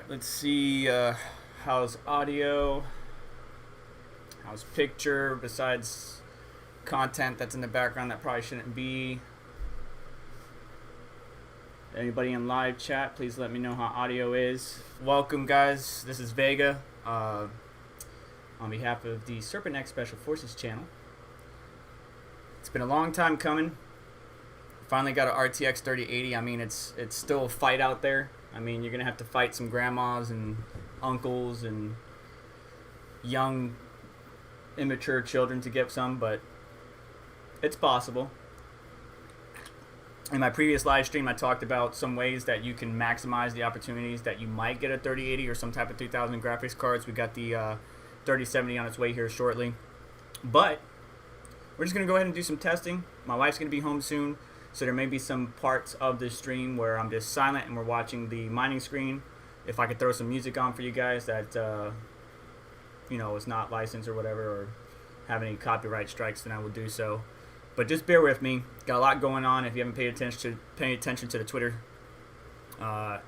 Let's see, how's audio, how's picture, besides content that's in the background that probably shouldn't be. Anybody in live chat, please let me know how audio is. Welcome, guys. This is Vega on behalf of the SerpentX Special Forces channel. It's been a long time coming. Finally got an RTX 3080. I mean, it's still a fight out there. I mean, you're going to have to fight some grandmas and uncles and young, immature children to get some, but it's possible. In my previous live stream, I talked about some ways that you can maximize the opportunities that you might get a 3080 or some type of 3000 graphics cards. We got the 3070 on its way here shortly. But we're just going to go ahead and do some testing. My wife's going to be home soon, so there may be some parts of this stream where I'm just silent and we're watching the mining screen. If I could throw some music on for you guys that, you know, is not licensed or whatever, or have any copyright strikes, then I will do so. But just bear with me. Got a lot going on. If you haven't paid attention to the Twitter, got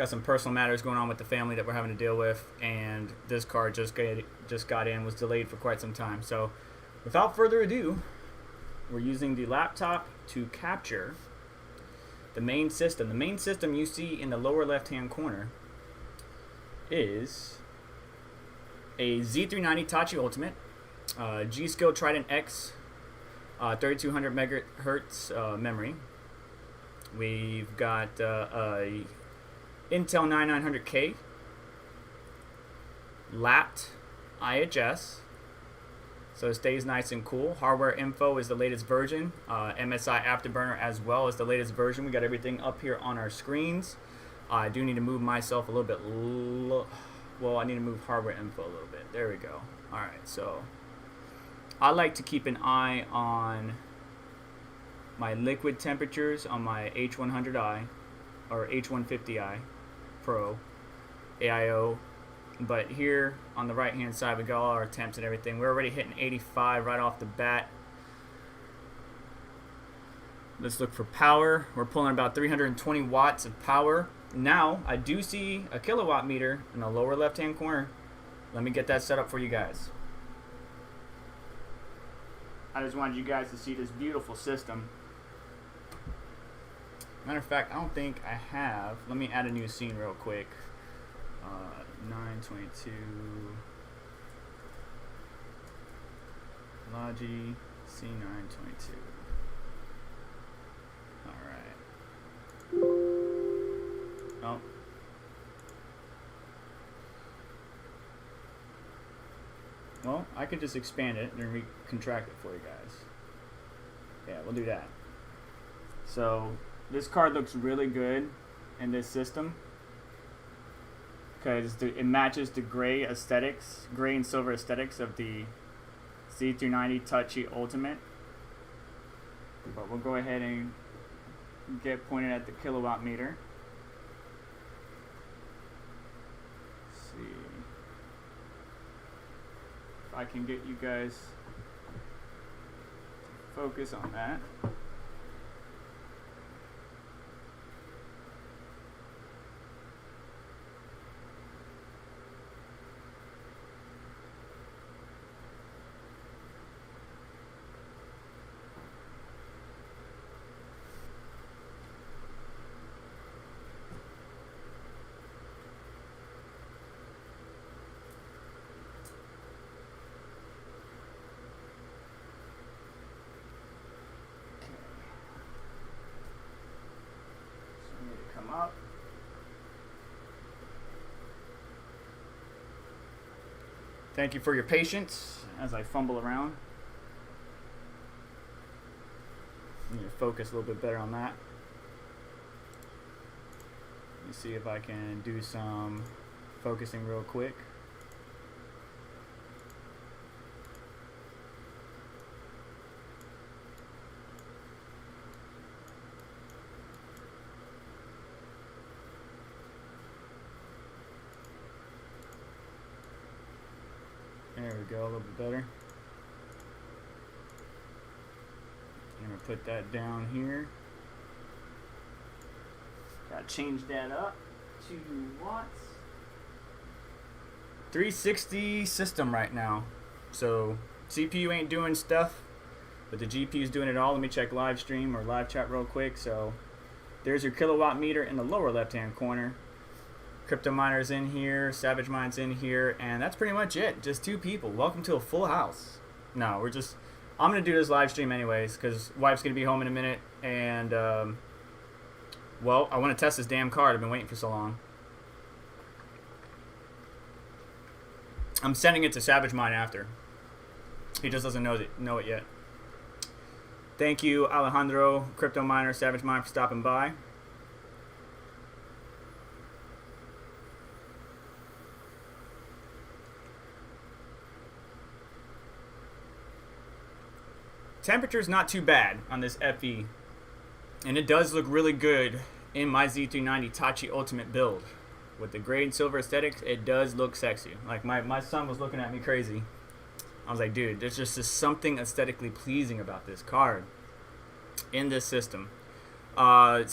some personal matters going on with the family that we're having to deal with, and this card just got in, was delayed for quite some time. So, without further ado, we're using the laptop to capture the main system. The main system you see in the lower left-hand corner is a Z390 Tachi Ultimate, G-Skill Trident X. 3200 megahertz memory. We've got a Intel 9900K, lapped IHS, so it stays nice and cool. Hardware info is the latest version. MSI Afterburner as well as the latest version. We got everything up here on our screens. I do need to move myself a little bit. Well, I need to move hardware info a little bit. There we go. All right, so I like to keep an eye on my liquid temperatures on my H100i or H150i Pro AIO. But here on the right hand side, we got all our temps and everything. We're already hitting 85 right off the bat. Let's look for power. We're pulling about 320 watts of power. Now, I do see a kilowatt meter in the lower left hand corner. Let me get that set up for you guys. I just wanted you guys to see this beautiful system. Matter of fact, I don't think I have. Let me add a new scene real quick. 922 Logi C922. Alright. Oh. Well, I could just expand it and then recontract it for you guys. Yeah, we'll do that. So, this card looks really good in this system, because it matches the gray aesthetics, gray and silver aesthetics of the Z390 Tachi Ultimate. But we'll go ahead and get pointed at the kilowatt meter. Let's see if I can get you guys to focus on that. Up. Thank you for your patience as I fumble around. I need to focus a little bit better on that. Let me see if I can do some focusing real quick. There we go, a little bit better. I'm going to put that down here. Got to change that up to watts. 360 system right now. So CPU ain't doing stuff, but the GPU is doing it all. Let me check live stream or live chat real quick. So there's your kilowatt meter in the lower left hand corner. Crypto Miner's in here, Savage Mine's in here, and that's pretty much it. Just two people. Welcome to a full house. No, I'm going to do this live stream anyways, because wife's going to be home in a minute, and Well, I want to test this damn card. I've been waiting for so long. I'm sending it to Savage Mine after. He just doesn't know it yet. Thank you, Alejandro, Crypto Miner, Savage Mine, for stopping by. Temperature's not too bad on this FE, and it does look really good in my Z390 Tachi Ultimate build. With the gray and silver aesthetics, it does look sexy. Like, my son was looking at me crazy. I was like, dude, there's just something aesthetically pleasing about this card in this system. The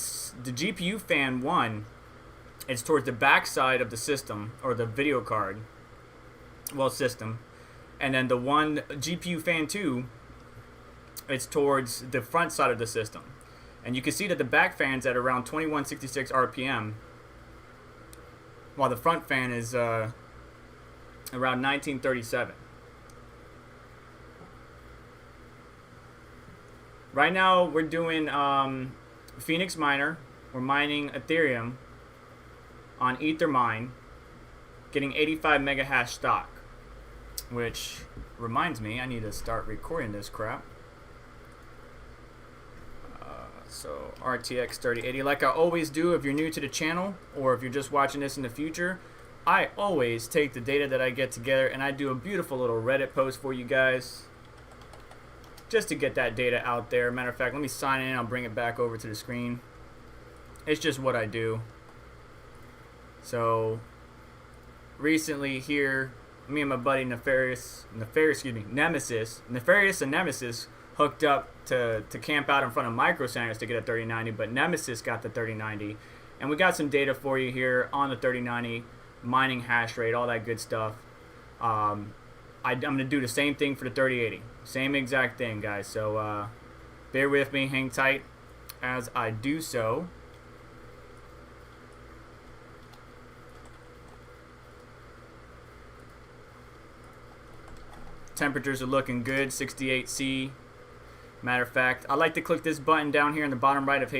GPU fan 1, it's towards the back side of the system, or the video card, well, system. And then the one GPU fan 2, it's towards the front side of the system. And you can see that the back fan's at around 2166 RPM, while the front fan is around 1937. Right now, we're doing Phoenix Miner. We're mining Ethereum on Ethermine, getting 85 mega hash stock. Which reminds me, I need to start recording this crap. So RTX 3080, like I always do. If you're new to the channel, or if you're just watching this in the future, I always take the data that I get together and I do a beautiful little Reddit post for you guys, just to get that data out there. Matter of fact, let me sign in. I'll bring it back over to the screen. It's just what I do. So recently here, me and my buddy Nefarious, Nemesis and Nemesis hooked up to camp out in front of Micro Centers to get a 3090, but Nemesis got the 3090, and we got some data for you here on the 3090, mining hash rate, all that good stuff. I'm going to do the same thing for the 3080, same exact thing, guys, so bear with me, hang tight as I do so. Temperatures are looking good, 68C. Matter of fact, I like to click this button down here in the bottom right of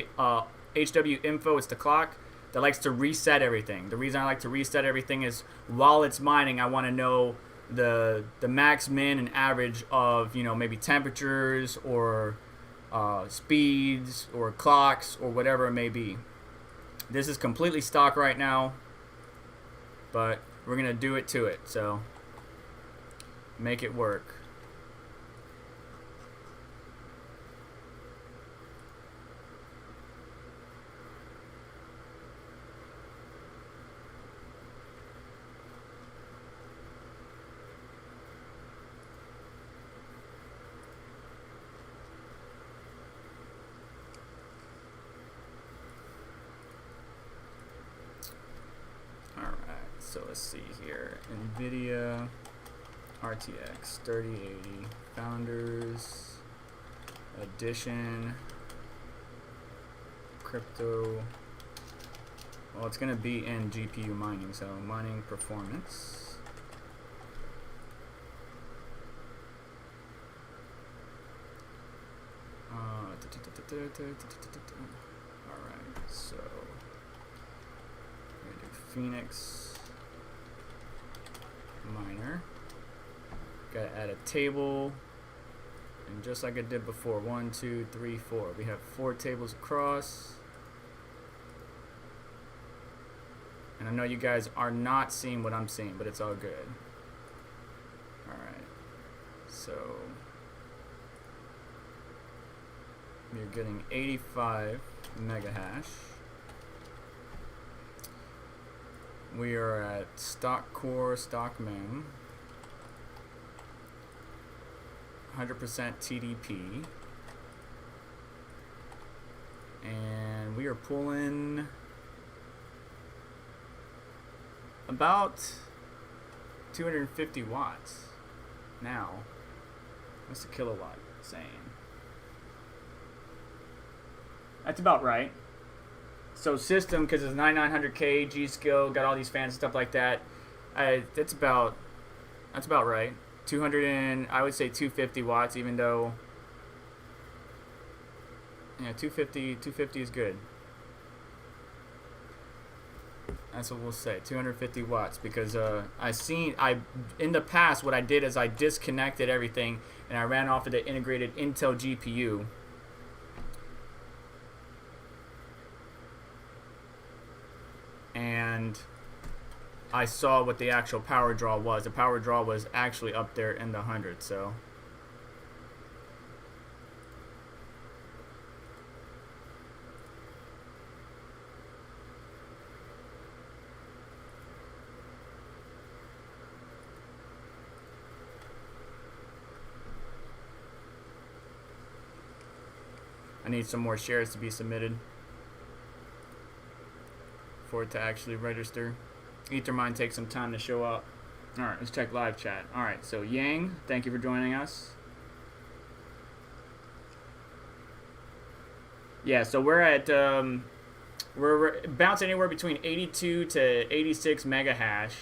HW Info. It's the clock that likes to reset everything. The reason I like to reset everything is while it's mining, I want to know the max, min, and average of, maybe temperatures or speeds or clocks or whatever it may be. This is completely stock right now, but we're going to do it to it. So make it work. So let's see here, Nvidia RTX 3080 Founders Edition Crypto. Well, it's gonna be in GPU mining, so mining performance. Alright, so we're gonna do Phoenix Miner. Gotta add a table, and just like I did before, 1, 2, 3, 4. We have 4 tables across, and I know you guys are not seeing what I'm seeing, but it's all good. Alright, so you're getting 85 mega hash. We are at stock core, stock mem, 100% TDP, and we are pulling about 250 watts now. What's a kilowatt saying? That's about right. So system, because it's 9900K, G-Skill, got all these fans and stuff like that. That's about right. 200 and I would say 250 watts, even though, yeah, 250 is good. That's what we'll say, 250 watts, because in the past what I did is I disconnected everything and I ran off of the integrated Intel GPU. And I saw what the actual power draw was. The power draw was actually up there in the hundreds, so. I need some more shares to be submitted for it to actually register. Ethermine takes some time to show up. Alright, let's check live chat. Alright, so Yang, thank you for joining us. Yeah, so we're at, we're bouncing anywhere between 82 to 86 mega hash.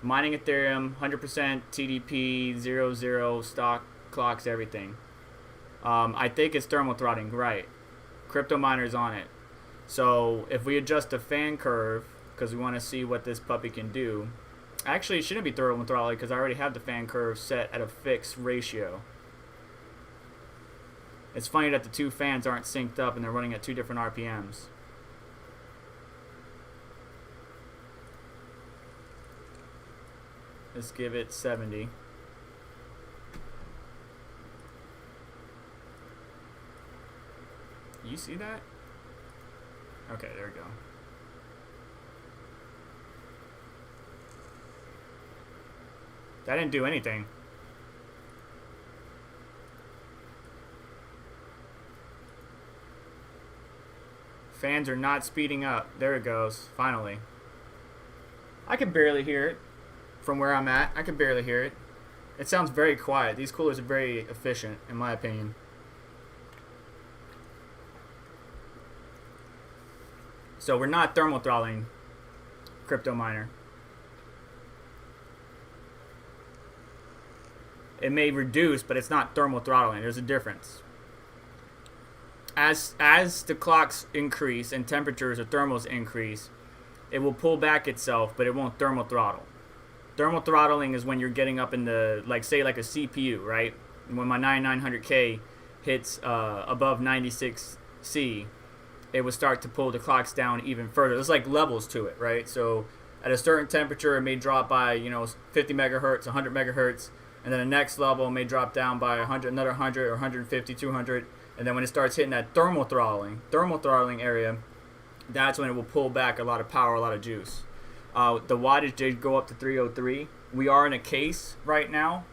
Mining Ethereum, 100% TDP, 00 stock, clocks, everything. I think it's thermal throttling, right. Crypto miners on it. So if we adjust the fan curve, because we want to see what this puppy can do. Actually, it shouldn't be thermal throttling because I already have the fan curve set at a fixed ratio. It's funny that the two fans aren't synced up and they're running at 2 different RPMs. Let's give it 70. You see that? Okay, there we go. That didn't do anything. Fans are not speeding up. There it goes. Finally. I can barely hear it from where I'm at. I can barely hear it. It sounds very quiet. These coolers are very efficient, in my opinion. So we're not thermal throttling crypto miner. It may reduce, but it's not thermal throttling. There's a difference. As the clocks increase and temperatures or thermals increase, it will pull back itself, but it won't thermal throttle. Thermal throttling is when you're getting up in the, like say like a CPU, right? When my 9900K hits above 96C, it would start to pull the clocks down even further. There's like levels to it, right? So at a certain temperature, it may drop by, 50 megahertz, 100 megahertz, and then the next level may drop down by 100, another 100 or 150, 200, and then when it starts hitting that thermal throttling area, that's when it will pull back a lot of power, a lot of juice. The wattage did go up to 303. We are in a case right now,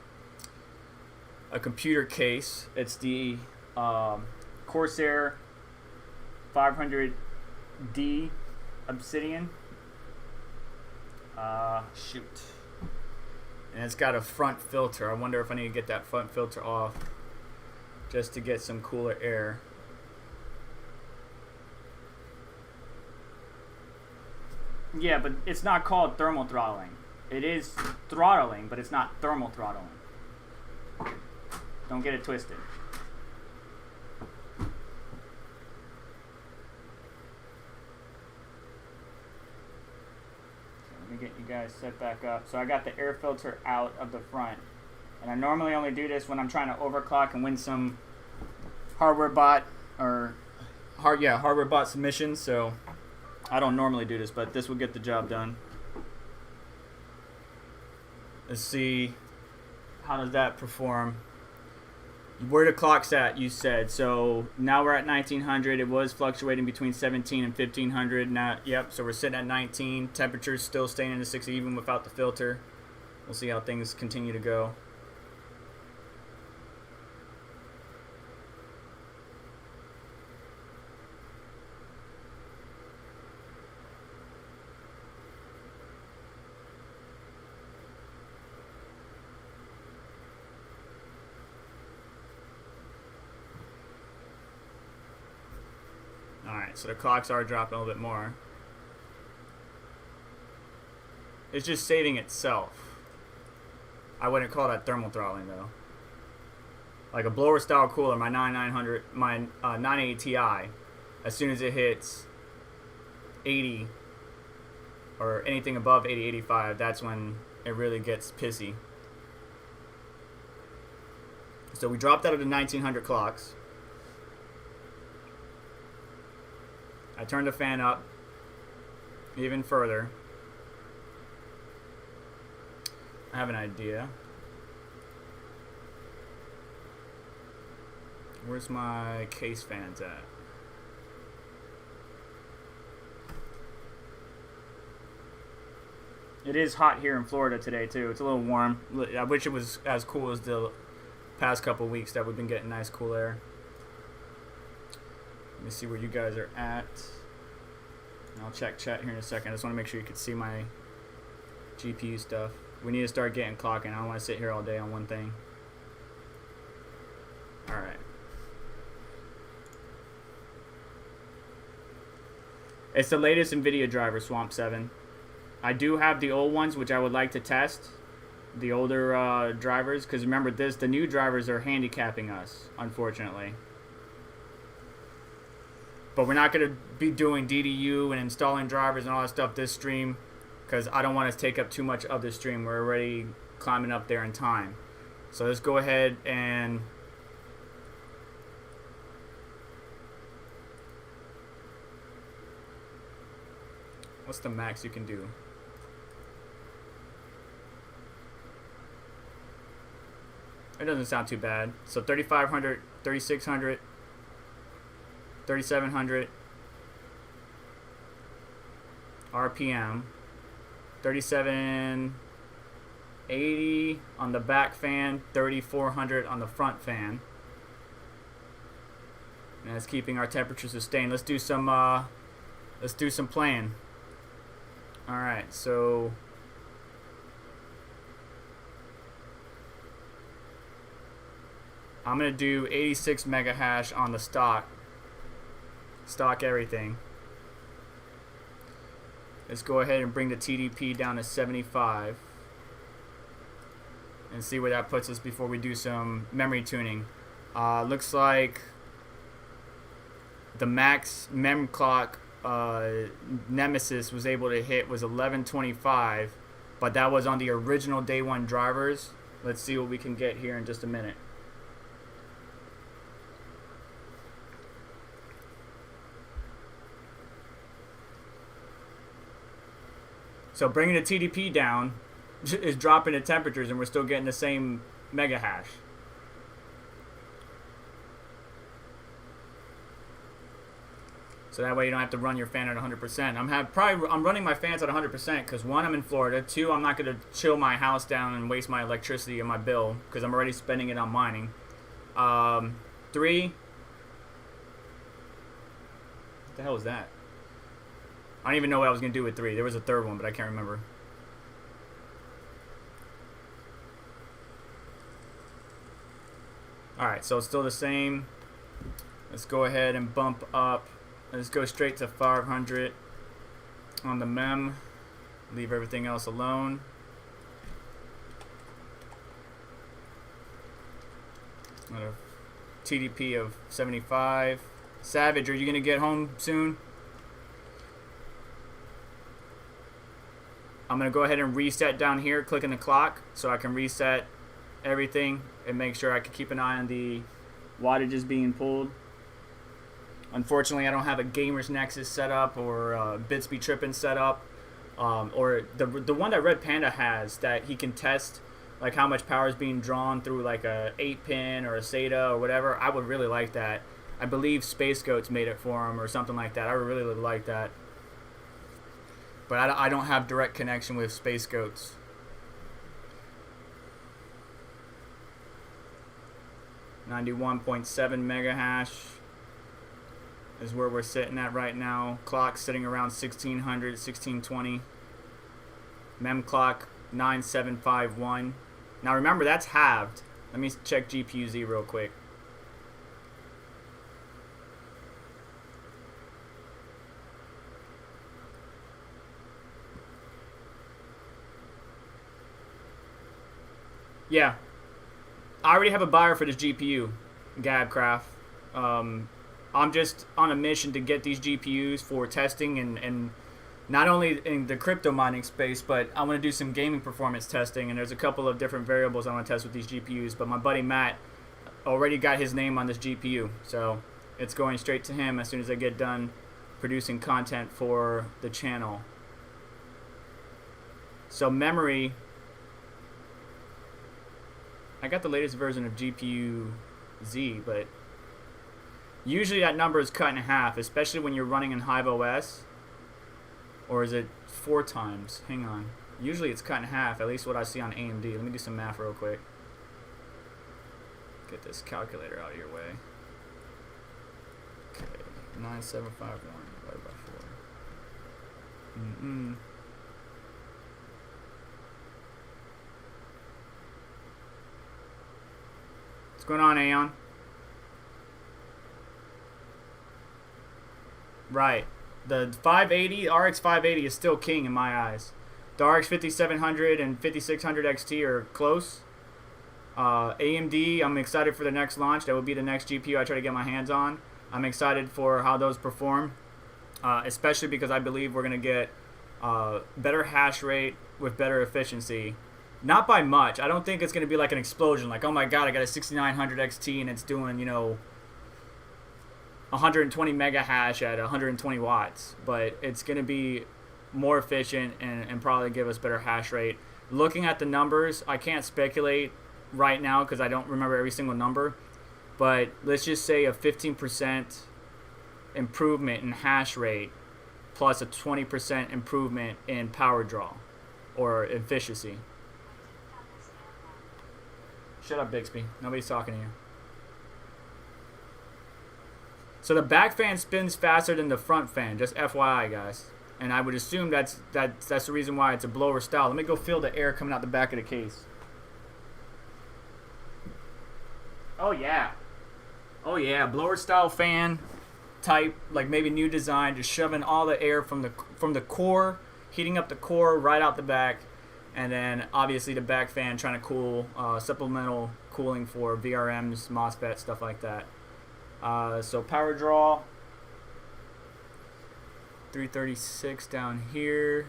a computer case. It's the Corsair 500D Obsidian. Shoot. And it's got a front filter. I wonder if I need to get that front filter off just to get some cooler air. Yeah, but it's not called thermal throttling. It is throttling, but it's not thermal throttling. Don't get it twisted. Get you guys set back up. So I got the air filter out of the front, and I normally only do this when I'm trying to overclock and win some hardware bot submissions. So I don't normally do this, but this will get the job done. Let's see, how does that perform? Where the clock's at, you said. So now we're at 1900. It was fluctuating between 17 and 1500. Now, yep, so we're sitting at 19. Temperature's still staying in the 60s even without the filter. We'll see how things continue to go. Alright, so the clocks are dropping a little bit more. It's just saving itself. I wouldn't call that thermal throttling though. Like a blower style cooler, my 9900, my 980 Ti, as soon as it hits 80, or anything above 8085, that's when it really gets pissy. So we dropped out of the 1900 clocks. I turned the fan up even further. I have an idea. Where's my case fans at? It is hot here in Florida today too. It's a little warm. I wish it was as cool as the past couple weeks that we've been getting nice cool air. Let me see where you guys are at. I'll check chat here in a second. I just want to make sure you can see my GPU stuff. We need to start getting clocking. I don't want to sit here all day on one thing. Alright. It's the latest Nvidia driver, Swamp 7. I do have the old ones, which I would like to test. The older drivers, because remember this, the new drivers are handicapping us, unfortunately. But we're not going to be doing DDU and installing drivers and all that stuff this stream, because I don't want to take up too much of the stream. We're already climbing up there in time. So let's go ahead and what's the max you can do? It doesn't sound too bad. So 3500, 3600, 3700 RPM, 3780 on the back fan, 3400 on the front fan. And that's keeping our temperature sustained. Let's do some playing. All right, so I'm gonna do 86 mega hash on the stock everything. Let's go ahead and bring the TDP down to 75 and see where that puts us before we do some memory tuning. Looks like the max mem clock Nemesis was able to hit was 1125, but that was on the original day one drivers. Let's see what we can get here in just a minute. So bringing the TDP down is dropping the temperatures, and we're still getting the same mega hash. So that way you don't have to run your fan at 100%. I'm running my fans at 100% because one, I'm in Florida. Two, I'm not going to chill my house down and waste my electricity and my bill because I'm already spending it on mining. Three, what the hell was that? I don't even know what I was going to do with 3. There was a third one, but I can't remember. Alright, so it's still the same. Let's go ahead and bump up. Let's go straight to 500 on the mem. Leave everything else alone. Got a TDP of 75. Savage, are you going to get home soon? I'm going to go ahead and reset down here, clicking the clock, so I can reset everything and make sure I can keep an eye on the wattages being pulled. Unfortunately, I don't have a Gamers Nexus set up or Bitsby Trippin set up, or the one that Red Panda has that he can test like how much power is being drawn through like a 8-pin or a SATA or whatever. I would really like that. I believe Space Goats made it for him or something like that. I would really like that. But I don't have direct connection with Space Goats. .7 mega hash is where we're sitting at right now. Clock sitting around 1600, 1620. Mem clock 9751. Now remember, that's halved. Let me check GPU-Z real quick. Yeah, I already have a buyer for this GPU, Gabcraft. I'm just on a mission to get these GPUs for testing and not only in the crypto mining space, but I want to do some gaming performance testing, and there's a couple of different variables I want to test with these GPUs. But my buddy Matt already got his name on this GPU, so it's going straight to him as soon as I get done producing content for the channel. So memory, I got the latest version of GPU Z, but usually that number is cut in half, especially when you're running in Hive OS. Or is it 4 times? Hang on. Usually it's cut in half, at least what I see on AMD. Let me do some math real quick. Get this calculator out of your way. Okay, 9751 divided by 4. What's going on, Aeon? Right. The 580, RX 580 is still king in my eyes. The RX 5700 and 5600 XT are close. AMD, I'm excited for the next launch. That will be the next GPU I try to get my hands on. I'm excited for how those perform, especially because I believe we're going to get better hash rate with better efficiency. Not by much. I don't think it's going to be like an explosion. Like, oh my god, I got a 6900 XT and it's doing, 120 mega hash at 120 watts. But it's going to be more efficient and probably give us better hash rate. Looking at the numbers, I can't speculate right now because I don't remember every single number. But let's just say a 15% improvement in hash rate plus a 20% improvement in power draw or efficiency. Shut up, Bixby. Nobody's talking to you. So the back fan spins faster than the front fan, just FYI, guys. And I would assume that's the reason why it's a blower style. Let me go feel the air coming out the back of the case. Oh yeah. Oh yeah, blower style fan type, like maybe new design, just shoving all the air from the core, heating up the core right out the back, and then obviously the back fan trying to cool, supplemental cooling for VRMs, MOSFET, stuff like that. So power draw, 336 down here,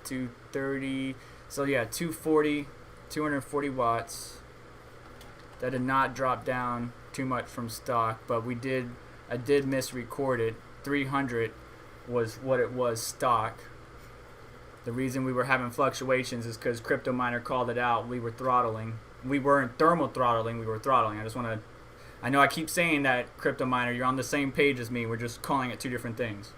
230. So yeah, 240 watts. That did not drop down too much from stock, but I did misrecord it. 300 was what it was stock. The reason we were having fluctuations is because Crypto Miner called it out. We were throttling. We weren't thermal throttling. We were throttling. I know I keep saying that, Crypto Miner. You're on the same page as me. We're just calling it two different things.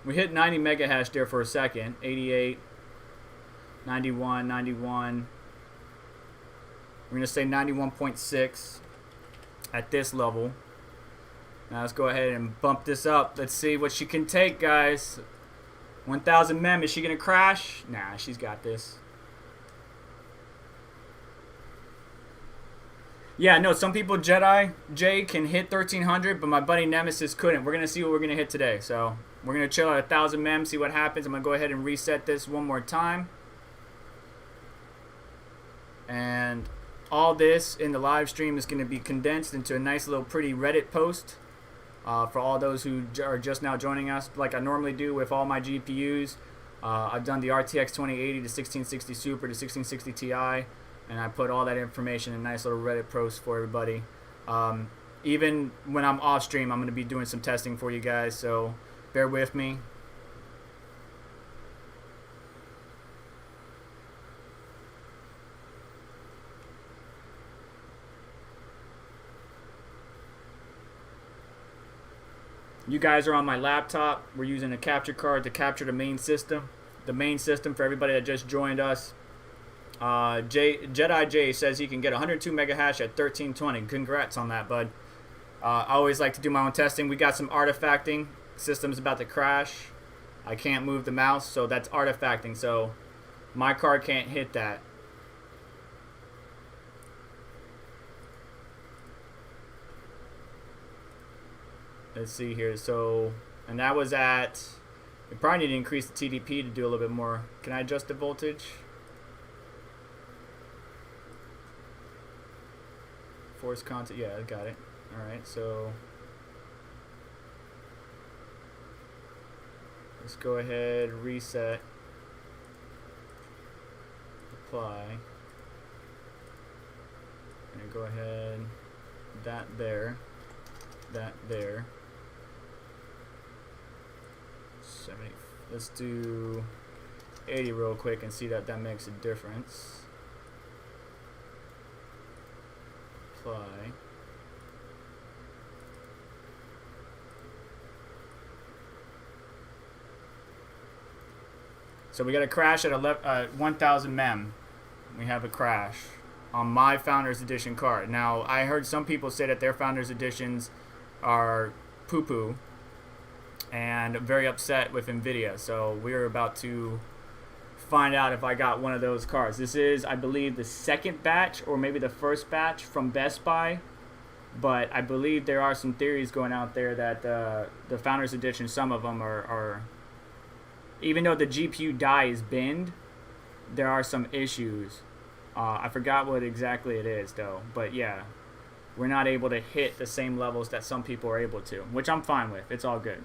We hit 90 mega hash there for a second. 88, 91, 91. We're going to say 91.6 at this level. Now let's go ahead and bump this up. Let's see what she can take, guys. 1000 mem. Is she going to crash? Nah, she's got this. Yeah, no, some people, Jedi J, can hit 1300, but my buddy Nemesis couldn't. We're going to see what we're going to hit today. So we're going to chill at 1000 mem, see what happens. I'm going to go ahead and reset this one more time. And all this in the live stream is going to be condensed into a nice little pretty Reddit post for all those who are just now joining us, like I normally do with all my GPUs. I've done the RTX 2080 to 1660 Super to 1660 Ti. And I put all that information in a nice little Reddit post for everybody. Even when I'm off stream, I'm going to be doing some testing for you guys, so bear with me. You guys are on my laptop. We're using a capture card to capture the main system. The main system for everybody that just joined us. Jedi J says he can get 102 mega hash at 1320. Congrats on that, bud. I always like to do my own testing. We got some artifacting. System's about to crash. I can't move the mouse, so that's artifacting. So my card can't hit that. Let's see here. So, and that was at. We probably need to increase the TDP to do a little bit more. Can I adjust the voltage? Force content, yeah, I got it. Alright, so Let's go ahead, reset, apply. I'm gonna go ahead, that there, 70. Let's do 80 real quick and see that that makes a difference. Apply. So we got a crash at 1000 mem. We have a crash on my Founders Edition card. Now, I heard some people say that their Founders Editions are poo-poo, and I'm very upset with Nvidia. So we're about to find out if I got one of those cards. This is, I believe, the second batch or maybe the first batch from Best Buy, but I believe there are some theories going out there that the Founders Edition, some of them are even though the GPU die is binned, there are some issues. I forgot what exactly it is though, but yeah, we're not able to hit the same levels that some people are able to, which I'm fine with. It's all good.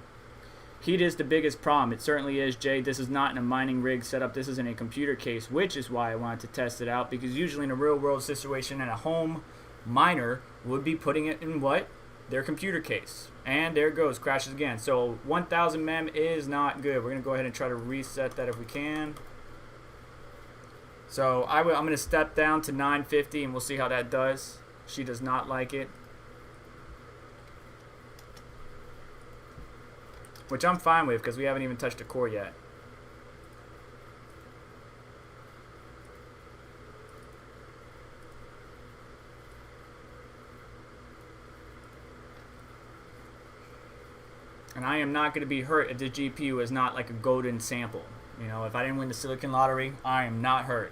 Heat is the biggest problem. It certainly is, Jay. This is not in a mining rig setup. This is in a computer case, which is why I wanted to test it out, because usually in a real world situation and a home miner would be putting it in what? Their computer case. And there it goes, crashes again. So 1000 mem is not good. We're going to go ahead and try to reset that if we can. So I'm going to step down to 950 and we'll see how that does. She does not like it. Which I'm fine with because we haven't even touched the core yet. And I am not going to be hurt if the GPU is not like a golden sample. You know, if I didn't win the Silicon Lottery, I am not hurt.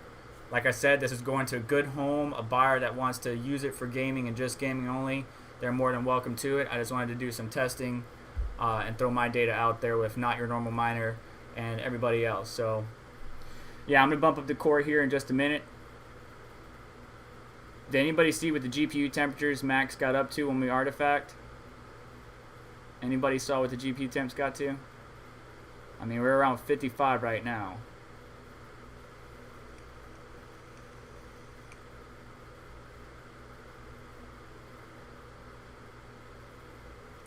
Like I said, this is going to a good home, a buyer that wants to use it for gaming and just gaming only. They're more than welcome to it. I just wanted to do some testing and throw my data out there with Not Your Normal Miner and everybody else. So, yeah, I'm going to bump up the core here in just a minute. Did anybody see what the GPU temperatures max got up to when we artifact? Anybody saw what the GPU temps got to? I mean, we're around 55 right now.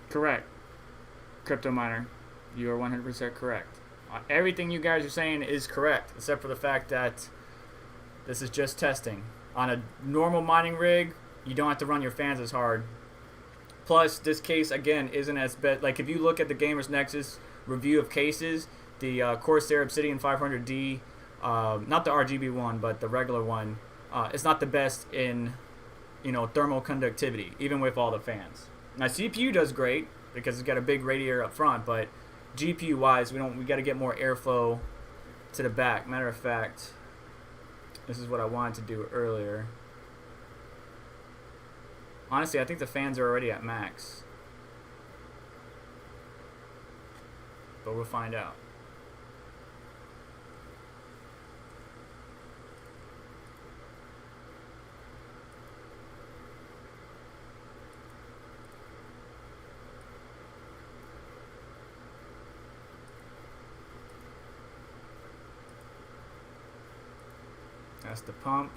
Correct. Crypto miner, you are 100% correct. Everything you guys are saying is correct, except for the fact that this is just testing. On a normal mining rig, you don't have to run your fans as hard. Plus, this case, again, isn't as bad. Like, if you look at the Gamers Nexus review of cases, the Corsair Obsidian 500D, not the RGB one, but the regular one, it's not the best in, you know, thermal conductivity, even with all the fans. Now, CPU does great because it's got a big radiator up front, but GPU-wise, we got to get more airflow to the back. Matter of fact, this is what I wanted to do earlier. Honestly, I think the fans are already at max. But we'll find out. That's the pump.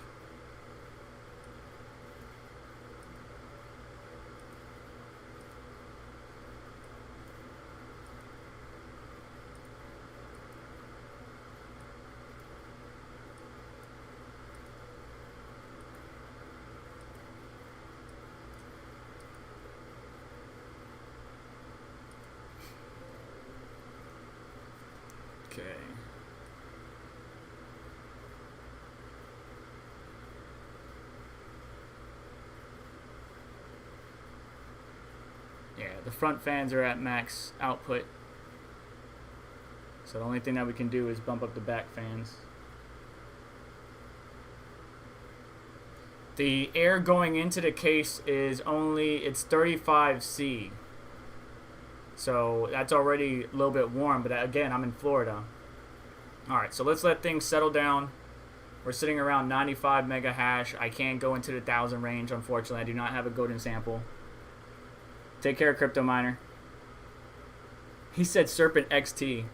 Okay. Yeah, the front fans are at max output. So the only thing that we can do is bump up the back fans. The air going into the case is it's 35°C. So that's already a little bit warm, but again, I'm in Florida. Alright, so let's let things settle down. We're sitting around 95 mega hash. I can't go into the 1000 range, unfortunately. I do not have a golden sample. Take care, Crypto Miner. He said Serpent XT.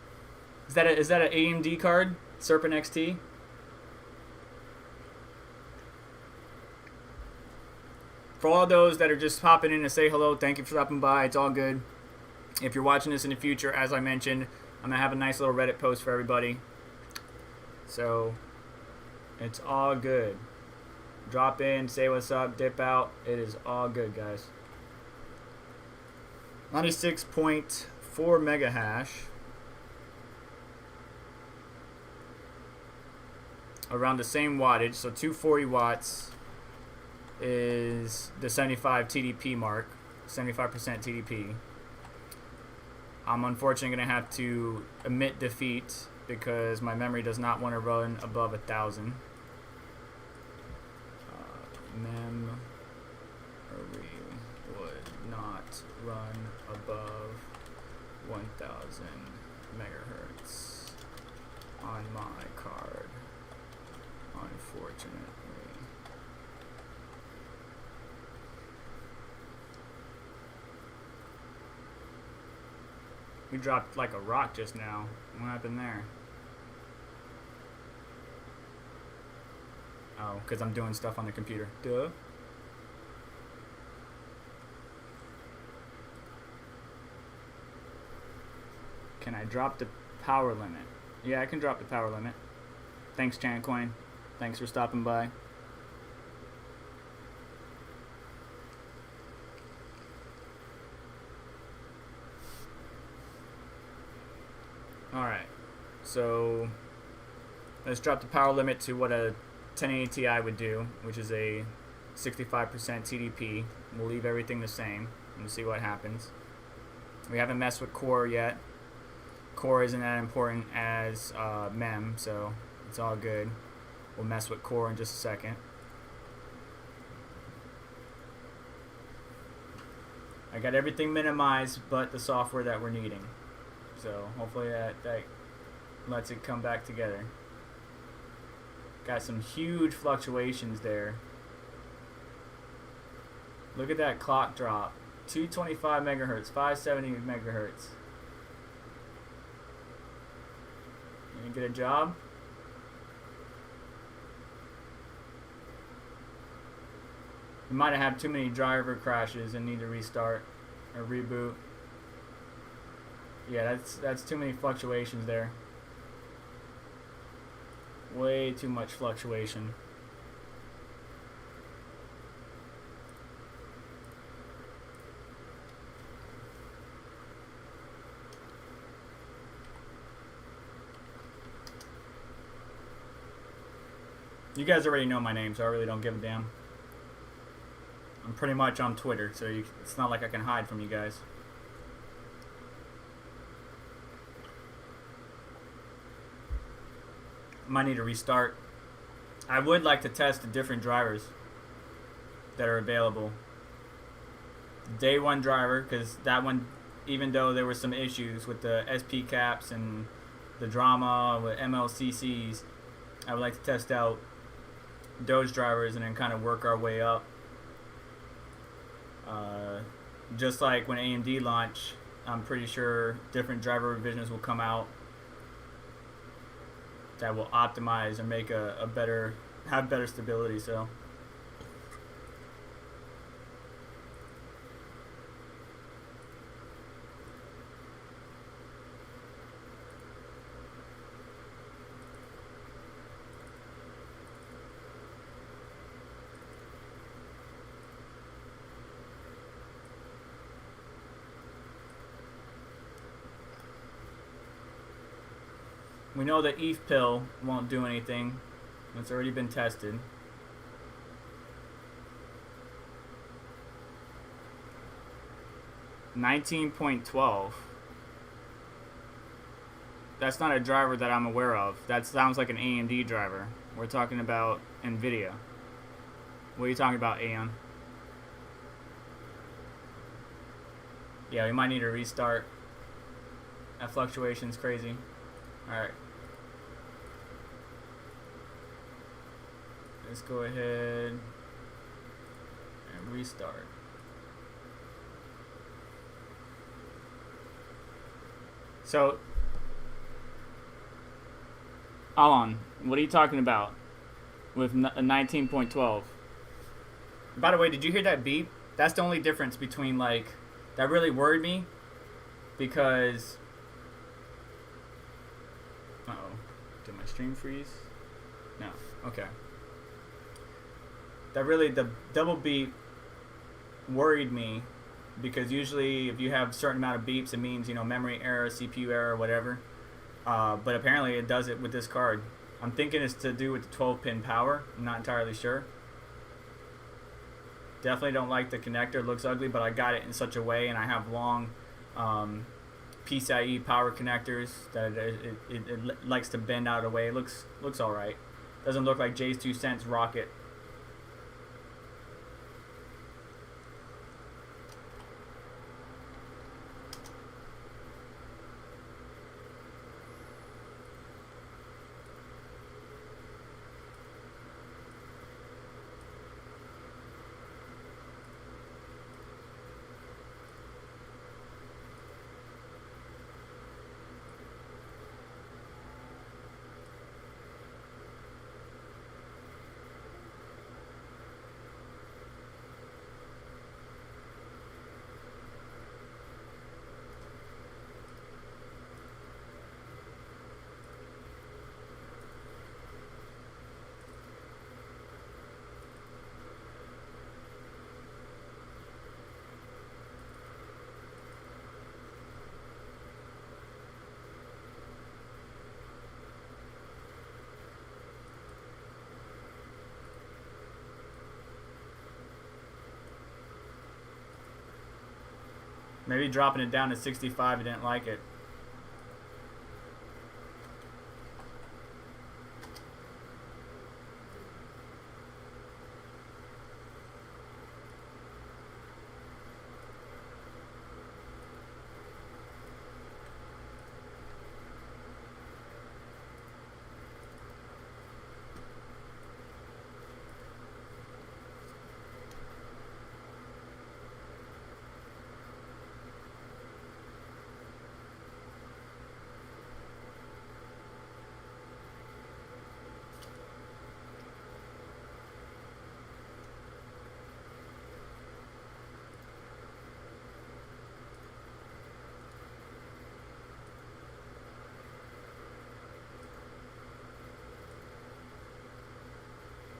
Is that an AMD card? SerpentX? For all those that are just hopping in to say hello, thank you for stopping by. It's all good. If you're watching this in the future, as I mentioned, I'm gonna have a nice little Reddit post for everybody. So it's all good. Drop in, say what's up, dip out. It is all good, guys. 96.4 mega hash. Around the same wattage, so 240 watts is the 75 TDP mark, 75% TDP. I'm unfortunately going to have to admit defeat because my memory does not want to run above 1,000. Memory would not run above 1,000 megahertz on my card, unfortunately. We dropped like a rock just now. What happened there? Oh, because I'm doing stuff on the computer. Duh. Can I drop the power limit? Yeah, I can drop the power limit. Thanks, Chancoin. Thanks for stopping by. Alright, so let's drop the power limit to what a 1080 Ti would do, which is a 65% TDP. We'll leave everything the same and see what happens. We haven't messed with core yet. Core isn't that important as mem, so it's all good. We'll mess with core in just a second. I got everything minimized but the software that we're needing. So hopefully that lets it come back together. Got some huge fluctuations there. Look at that clock drop. 225 megahertz, 570 megahertz. You gonna get a job? You might have had too many driver crashes and need to restart or reboot. Yeah, that's too many fluctuations there. Way too much fluctuation. You guys already know my name, so I really don't give a damn. I'm pretty much on Twitter, so it's not like I can hide from you guys. Might need to restart. I would like to test the different drivers that are available. Day one driver, because that one, even though there were some issues with the SP caps and the drama with MLCCs, I would like to test out those drivers and then kind of work our way up. Just like when AMD launch, I'm pretty sure different driver revisions will come out that will optimize and make have better stability. So we know that ETH pill won't do anything. It's already been tested. $19.12. That's not a driver that I'm aware of. That sounds like an AMD driver. We're talking about Nvidia. What are you talking about, Aeon? Yeah, we might need to restart. That fluctuation's crazy. Alright. Let's go ahead and restart. So Alon, what are you talking about with a 19.12? By the way, did you hear that beep? That's the only difference between, like, that really worried me because... Uh-oh. Did my stream freeze? No. Okay. That really, the double beep worried me because usually if you have a certain amount of beeps, it means, you know, memory error, CPU error, whatever. But apparently it does it with this card. I'm thinking it's to do with the 12-pin power. I'm not entirely sure. Definitely don't like the connector. It looks ugly, but I got it in such a way, and I have long PCI-E power connectors that it likes to bend out of the way. It looks all right. Doesn't look like Jay's 2 cents rocket. Maybe dropping it down to 65, I didn't like it.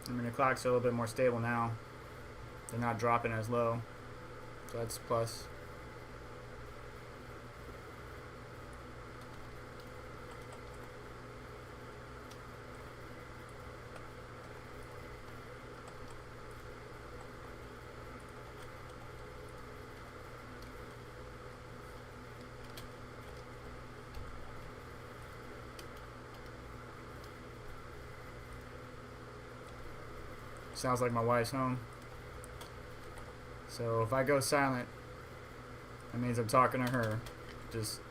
I mean, the clock's a little bit more stable now. They're not dropping as low. So that's a plus. Sounds like my wife's home. So if I go silent, that means I'm talking to her. Just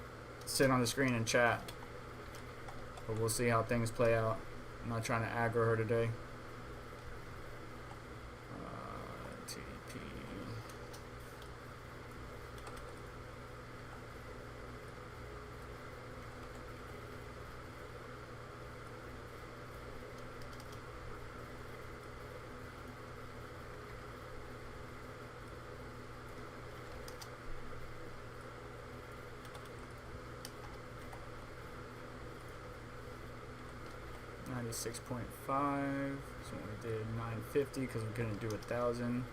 sit on the screen and chat. But we'll see how things play out. I'm not trying to aggro her today. TDP. $96.5. So we did 950 because we're gonna do 1,000.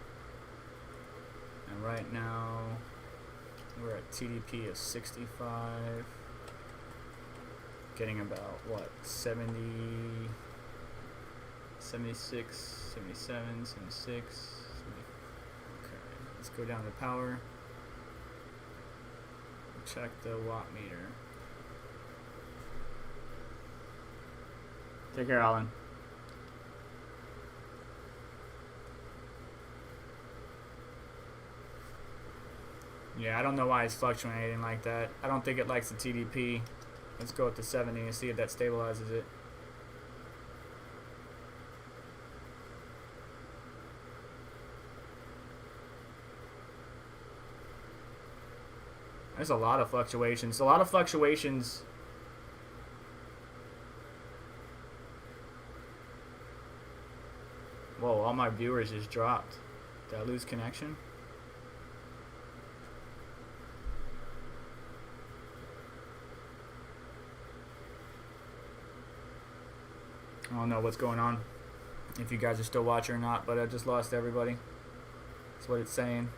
And right now we're at TDP of 65. Getting about what, 70, 76, 77, 76. 70. Okay, let's go down to power. Check the watt meter. Take care, Alan. Yeah, I don't know why it's fluctuating like that. I don't think it likes the TDP. Let's go with the 70 and see if that stabilizes it. There's a lot of fluctuations. A lot of fluctuations all my viewers just dropped. Did I lose connection? I don't know what's going on, if you guys are still watching or not, but I just lost everybody. That's what it's saying.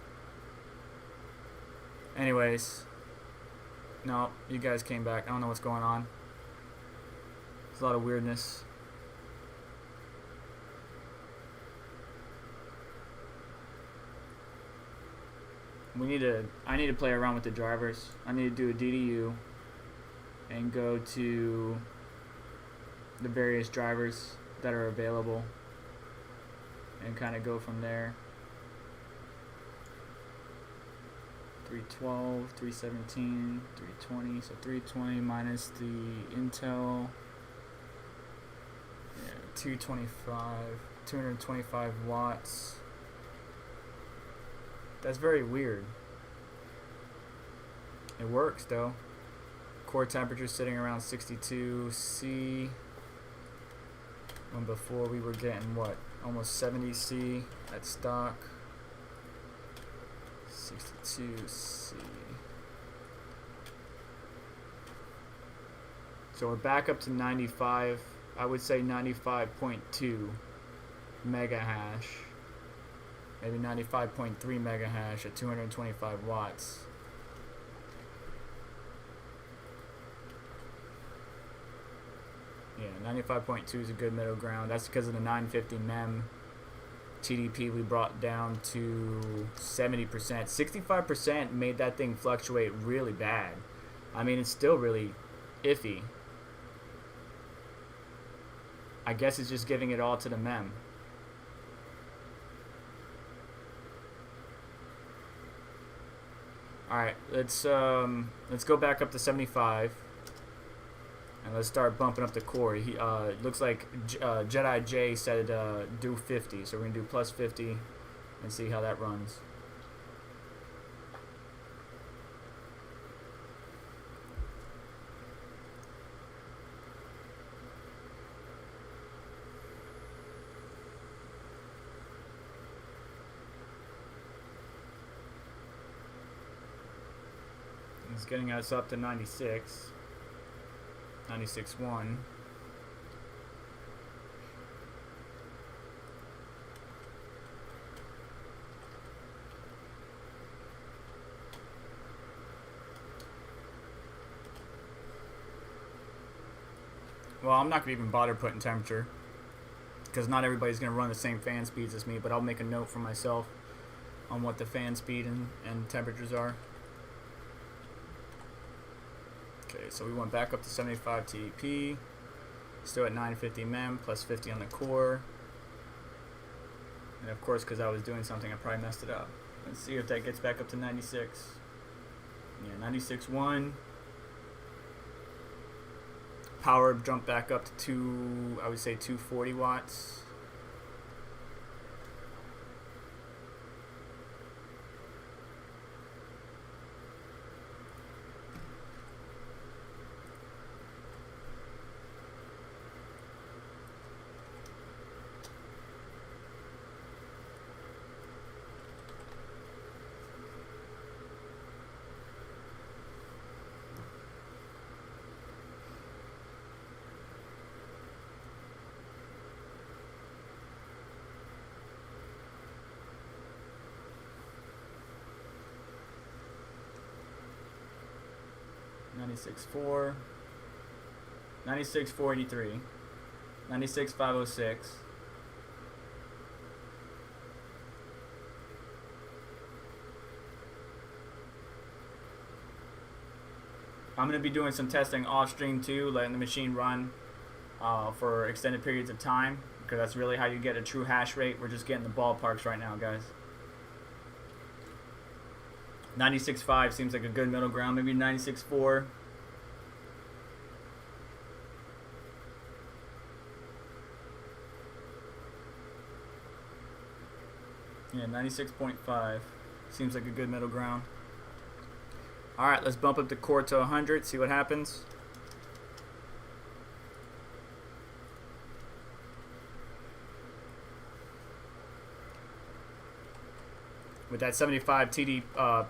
Anyways, no, you guys came back. I don't know what's going on. There's a lot of weirdness. I need to play around with the drivers. I need to do a DDU and go to the various drivers that are available and kind of go from there. 312, 317, 320, so 320 minus the Intel, yeah, 225 watts. That's very weird. It works though. Core temperature sitting around 62 C. When before we were getting what? Almost 70 C at stock. 62 C. So we're back up to 95. I would say 95.2 mega hash. Maybe 95.3 mega hash at 225 watts. Yeah, 95.2 is a good middle ground. That's because of the 950 mem TDP we brought down to 70%. 65% made that thing fluctuate really bad. I mean, it's still really iffy. I guess it's just giving it all to the mem. Alright, let's go back up to 75. And let's start bumping up the core. He looks like Jedi J said do 50, so we're gonna do plus 50 and see how that runs. It's getting us up to 96. 96.1. Well, I'm not going to even bother putting temperature because not everybody's going to run the same fan speeds as me, but I'll make a note for myself on what the fan speed and temperatures are. Okay, so we went back up to 75 TDP, still at 950 mem, plus 50 on the core. And of course, because I was doing something, I probably messed it up. Let's see if that gets back up to 96. Yeah, 96.1. Power jumped back up to I would say 240 watts. $96.4, $96.483, $96.506. I'm going to be doing some testing off stream too, letting the machine run for extended periods of time, because that's really how you get a true hash rate. We're just getting the ballparks right now, guys. 96.5 seems like a good middle ground. Maybe 96.4. Yeah, 96.5 seems like a good middle ground. All right, let's bump up the core to 100. See what happens. with that 75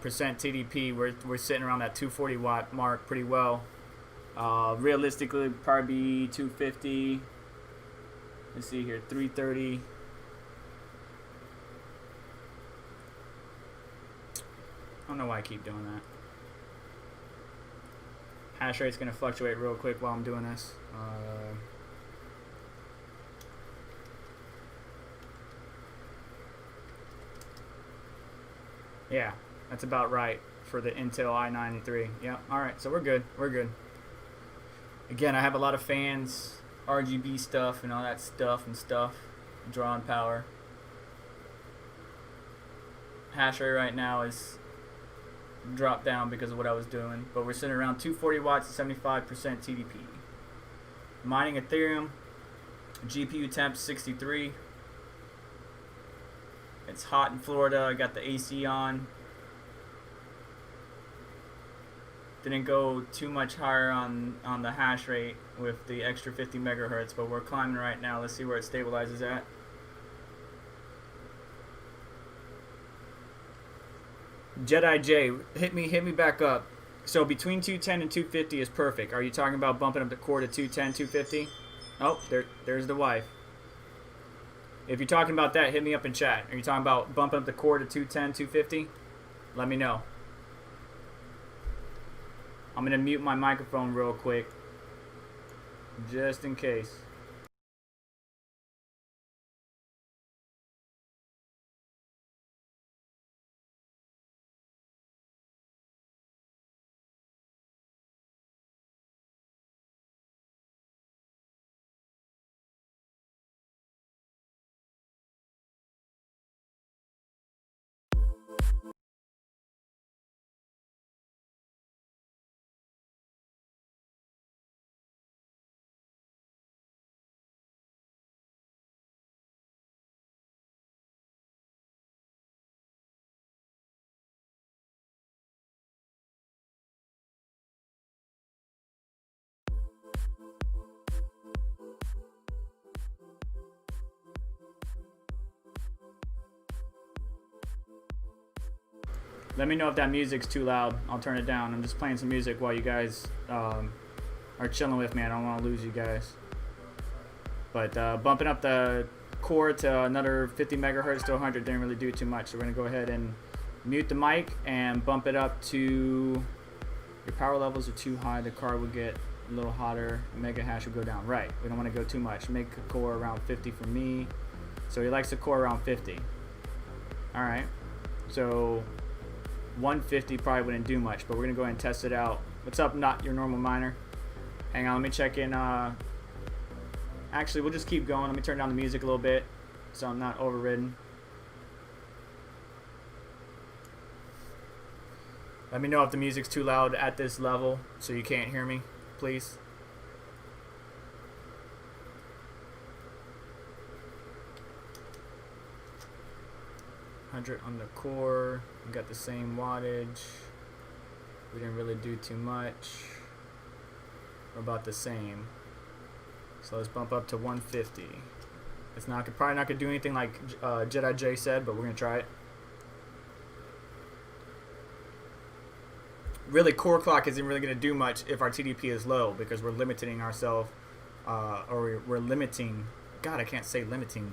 percent TDP, we're sitting around that 240 watt mark pretty well. Realistically, probably be 250. Let's see here, 330. I don't know why I keep doing that. Hash rate's gonna fluctuate real quick while I'm doing this. Yeah, that's about right for the Intel i93. Yeah, alright, so we're good. We're good. Again, I have a lot of fans, RGB stuff and all that stuff, drawing power. Hash rate right now is dropped down because of what I was doing, but we're sitting around 240 watts and 75% TDP. Mining Ethereum, GPU temp 63. It's hot in Florida. I got the AC on. Didn't go too much higher on the hash rate with the extra 50 megahertz, but we're climbing right now. Let's see where it stabilizes at. Jedi J, hit me back up. So between 210 and 250 is perfect. Are you talking about bumping up the core to 210, 250? Oh, there's the wife. If you're talking about that, hit me up in chat. Are you talking about bumping up the core to 210, 250? Let me know. I'm gonna mute my microphone real quick, just in case. Let me know if that music's too loud. I'll turn it down. I'm just playing some music while you guys are chilling with me. I don't want to lose you guys. But bumping up the core to another 50 megahertz to 100 didn't really do too much. So we're going to go ahead and mute the mic and bump it up to... Your power levels are too high. The card will get a little hotter. Mega hash will go down. Right. We don't want to go too much. Make a core around 50 for me. So he likes the core around 50. Alright. So... 150 probably wouldn't do much, but we're gonna go ahead and test it out. What's up, not your normal miner? Hang on, let me check in. Actually, we'll just keep going. Let me turn down the music a little bit so I'm not overridden. Let me know if the music's too loud at this level so you can't hear me, please. On the core, we got the same wattage. We didn't really do too much. We're about the same. So let's bump up to 150. It's not probably not gonna do anything like Jedi J said, but we're gonna try it. Really, core clock isn't really gonna do much if our TDP is low because we're limiting ourselves, or we're limiting. God, I can't say limiting.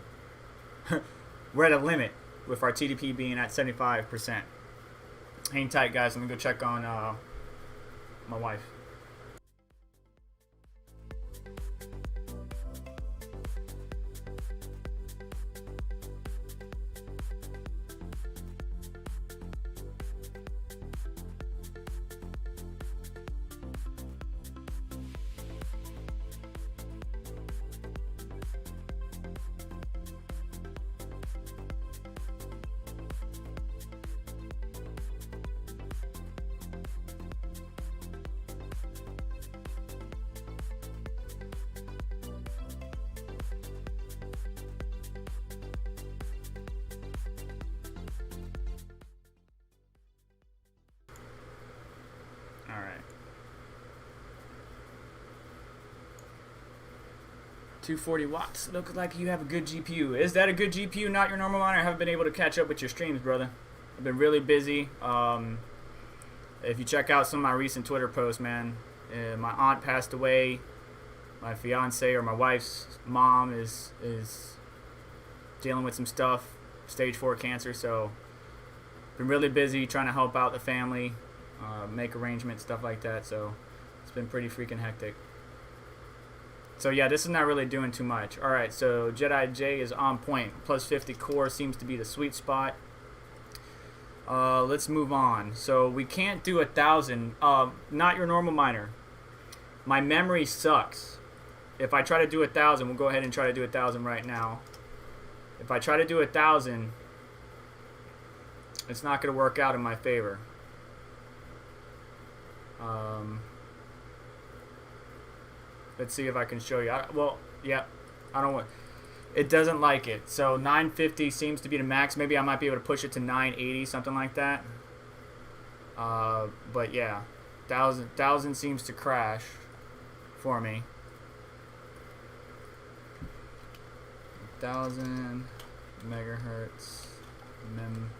We're at a limit with our TDP being at 75%. Hang tight, guys. Let me go check on my wife. Alright. 240 watts. Looks like you have a good GPU. Is that a good GPU, not your normal miner? I haven't been able to catch up with your streams, brother. I've been really busy. If you check out some of my recent Twitter posts, man, my aunt passed away. My fiance or my wife's mom is dealing with some stuff, stage 4 cancer. So been really busy trying to help out the family, make arrangements, stuff like that. So it's been pretty freaking hectic. So yeah, this is not really doing too much. All right, so Jedi J is on point. Plus 50 core seems to be the sweet spot. Let's move on. So we can't do 1,000. Not your normal miner. My memory sucks. If I try to do 1,000, we'll go ahead and try to do 1,000 right now. If I try to do 1,000, it's not going to work out in my favor. Let's see if I can show you. Well, yeah, I don't want. It doesn't like it. So 950 seems to be the max. Maybe I might be able to push it to 980, something like that. But yeah, 1,000 seems to crash for me. 1,000 megahertz mem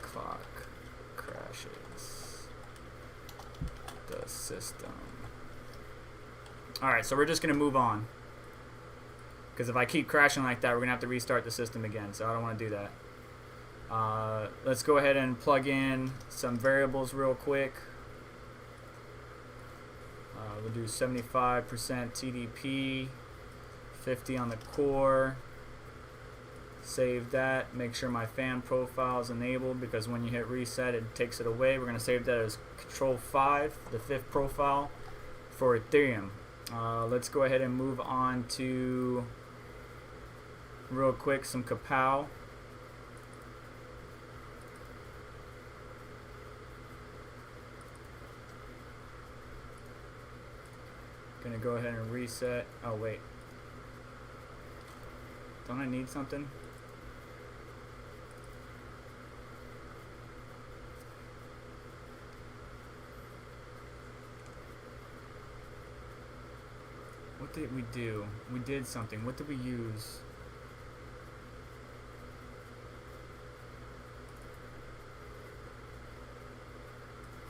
clock crashes the system. Alright, so we're just going to move on. Because if I keep crashing like that, we're going to have to restart the system again. So I don't want to do that. Let's go ahead and plug in some variables real quick. We'll do 75% TDP, 50 on the core. Save that. Make sure my fan profile is enabled, because when you hit reset, it takes it away. We're going to save that as Control 5, the 5th profile for Ethereum. Let's go ahead and move on to, real quick, some Kapow. Gonna go ahead and reset. Oh wait, don't I need something? What did we do? We did something. What did we use?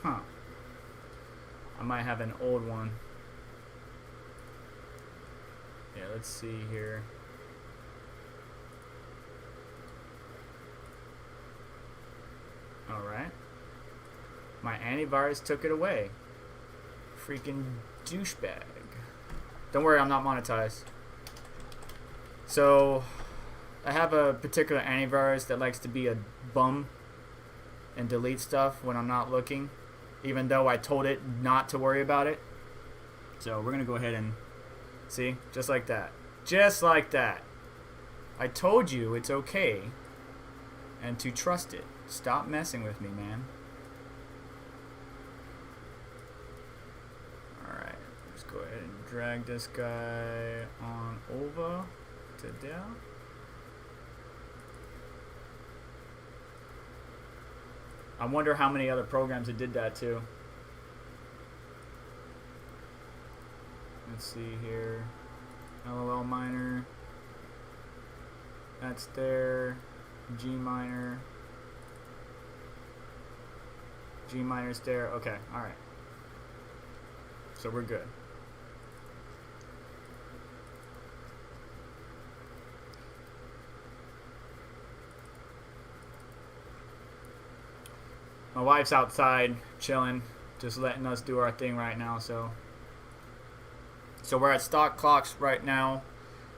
Huh. I might have an old one. Yeah, let's see here. Alright. My antivirus took it away. Freaking douchebag. Don't worry, I'm not monetized. So, I have a particular antivirus that likes to be a bum and delete stuff when I'm not looking, even though I told it not to worry about it. So, we're going to go ahead and see, just like that. Just like that. I told you it's okay and to trust it. Stop messing with me, man. Alright, let's go ahead and drag this guy on over to there. I wonder how many other programs it did that to. Let's see here. LOL miner. That's there. G miner. G miner's there. Okay, alright. So we're good. My wife's outside chilling, just letting us do our thing right now. So we're at stock clocks right now,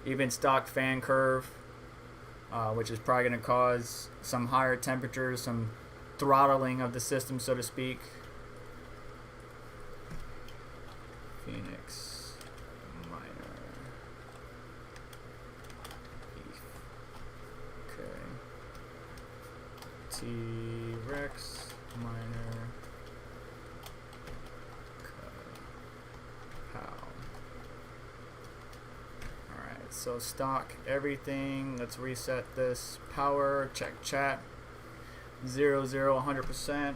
even stock fan curve, which is probably going to cause some higher temperatures, some throttling of the system, so to speak. Phoenix miner. Okay. T-Rex miner. Kapow. Alright, so stock everything. Let's reset this power. Check chat. 0, 0, 100%.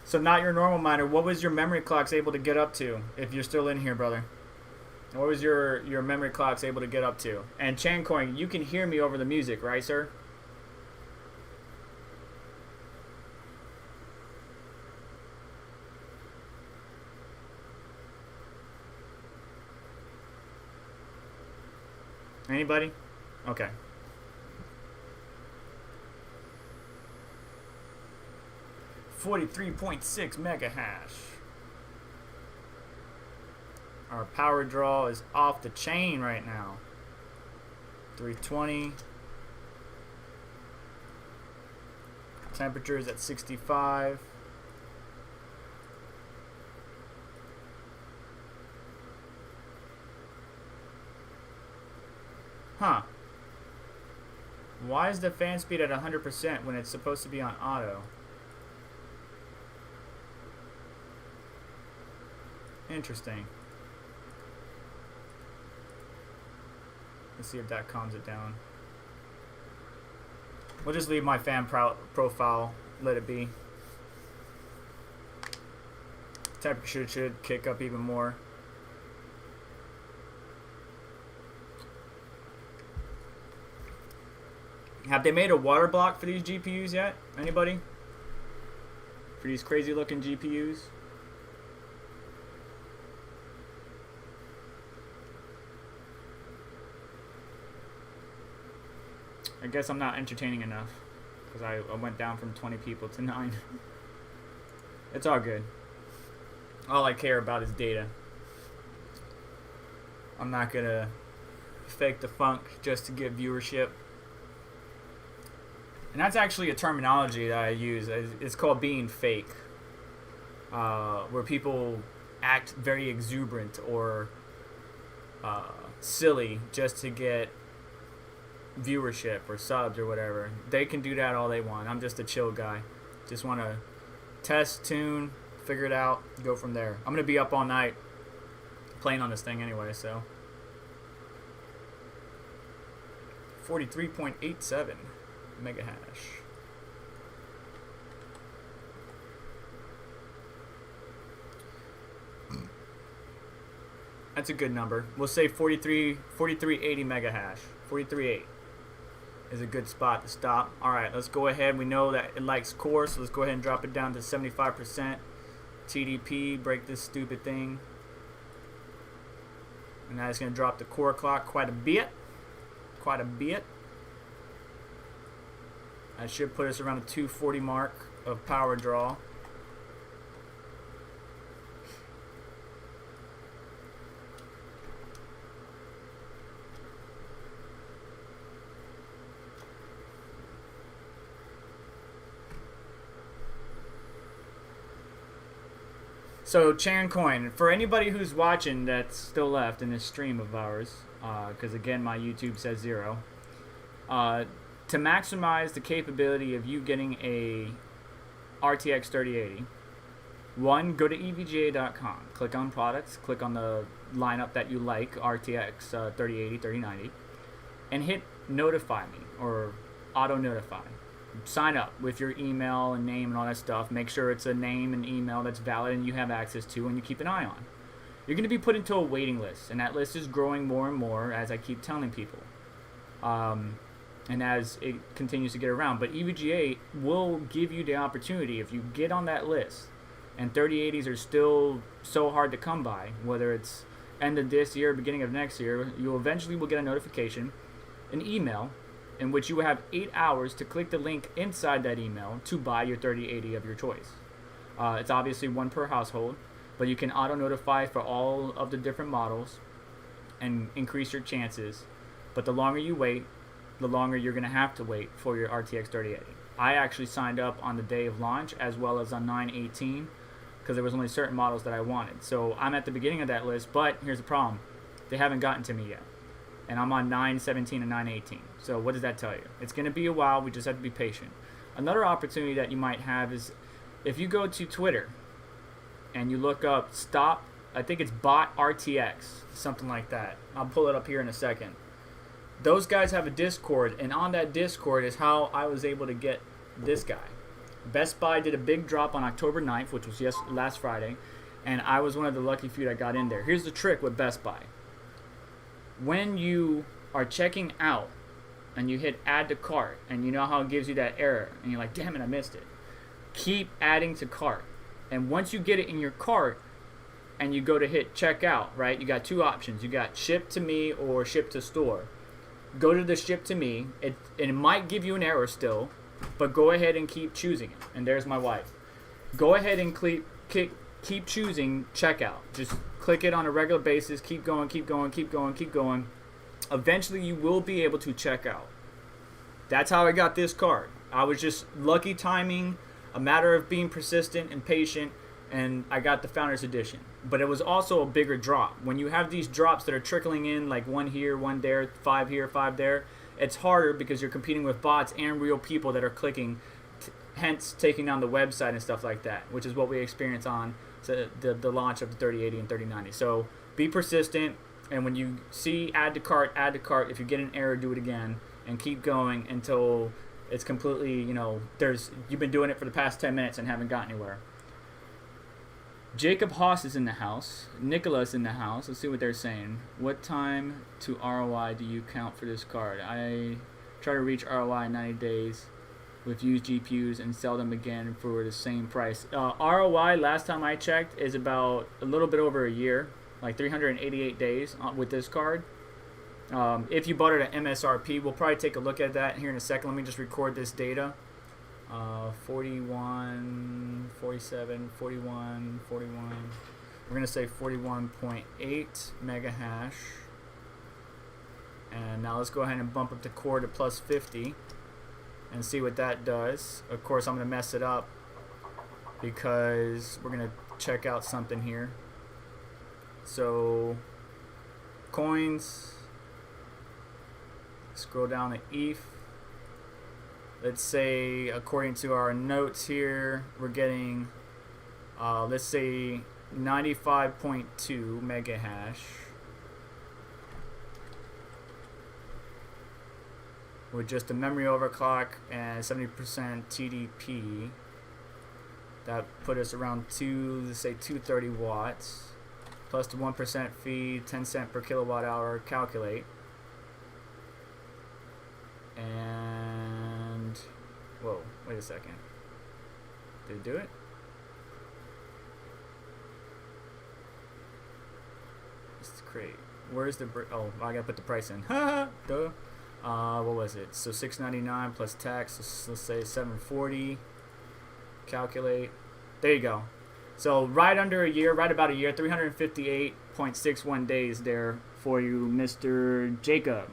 So not your normal miner. What was your memory clocks able to get up to if you're still in here, brother? What was your memory clocks able to get up to? And Chancoin, you can hear me over the music, right, sir? Anybody? Okay. 43.6 mega hash. Our power draw is off the chain right now. 320. Temperature is at 65. Huh. Why is the fan speed at 100% when it's supposed to be on auto? Interesting. Let's see if that calms it down. We'll just leave my fan profile, let it be. Temperature should kick up even more. Have they made a water block for these GPUs yet? Anybody? For these crazy looking GPUs? I guess I'm not entertaining enough because I went down from 20 people to 9. It's all good. All I care about is data. I'm not gonna fake the funk just to get viewership. And that's actually a terminology that I use. It's called being fake, where people act very exuberant or silly just to get viewership or subs or whatever. They can do that all they want. I'm just a chill guy. Just want to test, tune, figure it out, go from there. I'm going to be up all night playing on this thing anyway, so. 43.87 mega hash. That's a good number. We'll say 4380 mega hash. 43.8 is a good spot to stop. Alright, let's go ahead. We know that it likes core, so let's go ahead and drop it down to 75%. TDP, break this stupid thing. And that is going to drop the core clock quite a bit. Quite a bit. That should put us around the 240 mark of power draw. So, Chancoin, for anybody who's watching that's still left in this stream of ours, because again, my YouTube says 0, to maximize the capability of you getting a RTX 3080, one, go to EVGA.com, click on products, click on the lineup that you like, RTX 3080, 3090, and hit notify me, or auto notify. Sign up with your email and name and all that stuff. Make sure it's a name and email that's valid and you have access to and you keep an eye on. You're going to be put into a waiting list, and that list is growing more and more as I keep telling people. And as it continues to get around. But EVGA will give you the opportunity, if you get on that list, and 3080s are still so hard to come by, whether it's end of this year, beginning of next year, you eventually will get a notification, an email, in which you will have 8 hours to click the link inside that email to buy your 3080 of your choice. It's obviously one per household, but you can auto-notify for all of the different models and increase your chances. But the longer you wait, the longer you're going to have to wait for your RTX 3080. I actually signed up on the day of launch as well as on 9/18 because there was only certain models that I wanted. So I'm at the beginning of that list, but here's the problem. They haven't gotten to me yet. And I'm on 9/17 and 9/18. So what does that tell you? It's going to be a while. We just have to be patient. Another opportunity that you might have is if you go to Twitter and you look up stop, I think it's bot RTX, something like that. I'll pull it up here in a second. Those guys have a Discord, and on that Discord is how I was able to get this guy. Best Buy did a big drop on October 9th, which was last Friday, and I was one of the lucky few that got in there. Here's the trick with Best Buy. when you are checking out and you hit add to cart, and you know how it gives you that error, and you're like, damn it, I missed it. Keep adding to cart. And once you get it in your cart and you go to hit checkout, right, you got two options. You got ship to me or ship to store. Go to the ship to me. It might give you an error still, but go ahead and keep choosing it. And there's my wife. Go ahead and keep choosing checkout. Just click it on a regular basis. Keep going, keep going, keep going, keep going. Eventually you will be able to check out. That's how I got this card. I was just lucky timing, a matter of being persistent and patient, and I got the Founders Edition. But it was also a bigger drop. When you have these drops that are trickling in, like one here, one there, 5 here, 5 there, it's harder because you're competing with bots and real people that are clicking, hence taking down the website and stuff like that, which is what we experienced on the launch of the 3080 and 3090. So be persistent, and when you see add to cart, if you get an error, do it again, and keep going until it's completely, you've been doing it for the past 10 minutes and haven't gotten anywhere. Jacob Haas is in the house. Nicholas in the house. Let's see what they're saying. What time to ROI do you count for this card? I try to reach ROI in 90 days with used GPUs and sell them again for the same price. ROI, last time I checked, is about a little bit over a year, like 388 days with this card. If you bought it at MSRP, we'll probably take a look at that here in a second. Let me just record this data. 41, 47, 41, 41. We're going to say 41.8 mega hash. And now let's go ahead and bump up the core to plus 50 and see what that does. Of course, I'm going to mess it up because we're going to check out something here. So, coins. Scroll down to ETH. Let's say, according to our notes here, we're getting, let's say, 95.2 mega hash with just a memory overclock and 70% TDP. That put us around let's say 230 watts, plus the 1% fee, 10 cents per kilowatt hour. Calculate. And whoa, wait a second. Did it do it? Let's create. Where's the oh, I gotta put the price in. Duh. What was it? So $6.99 plus tax. Let's say $7.40. Calculate. There you go. So right under a year, right about a year, 358.61 days there for you, Mr. Jacob.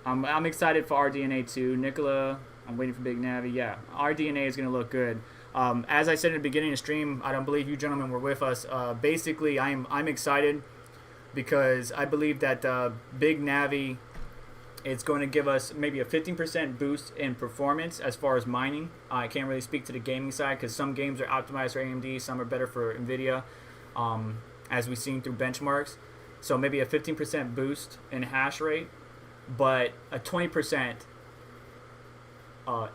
I'm excited for RDNA too. Nicola, I'm waiting for Big Navi. Yeah, RDNA is going to look good. As I said in the beginning of the stream, I don't believe you gentlemen were with us. Basically, I'm excited because I believe that Big Navi is going to give us maybe a 15% boost in performance as far as mining. I can't really speak to the gaming side because some games are optimized for AMD, some are better for Nvidia, as we've seen through benchmarks. So maybe a 15% boost in hash rate, but a 20%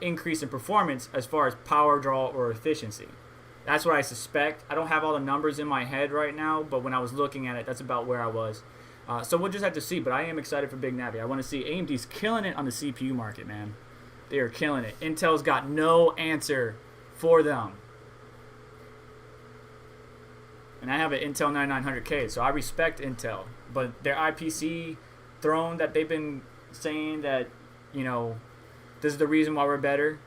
increase in performance as far as power draw or efficiency. That's what I suspect. I don't have all the numbers in my head right now, but when I was looking at it, that's about where I was. So we'll just have to see, but I am excited for Big Navi. I want to see AMD's killing it on the CPU market, man. They are killing it. Intel's got no answer for them. And I have an Intel 9900K, so I respect Intel. But their IPC throne that they've been saying that, this is the reason why we're better,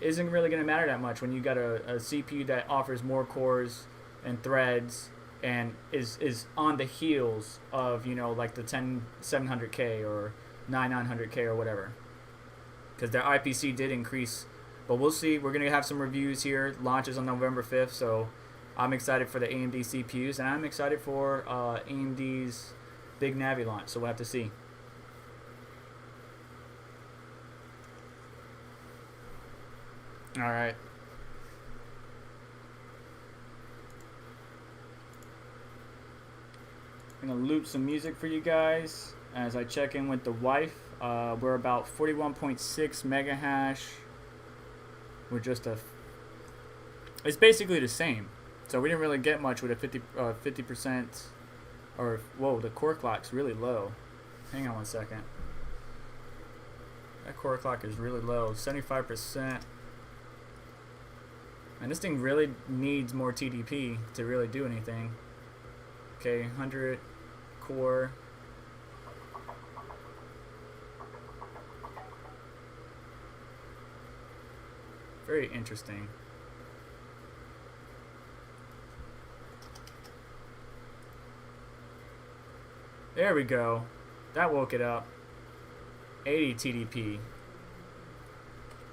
isn't really going to matter that much when you got a CPU that offers more cores and threads and is on the heels of, like the 10700K or 9900K or whatever. Because their IPC did increase. But we'll see. We're going to have some reviews here. Launches on November 5th, so I'm excited for the AMD CPUs, and I'm excited for AMD's Big Navi launch, so we'll have to see. All right. I'm going to loop some music for you guys as I check in with the wife. We're about 41.6 mega hash. We're just it's basically the same. So we didn't really get much with a 50%, or whoa, the core clock's really low. Hang on one second. That core clock is really low, 75%. And this thing really needs more TDP to really do anything. Okay, 100 core. Very interesting. There we go. That woke it up. 80 TDP.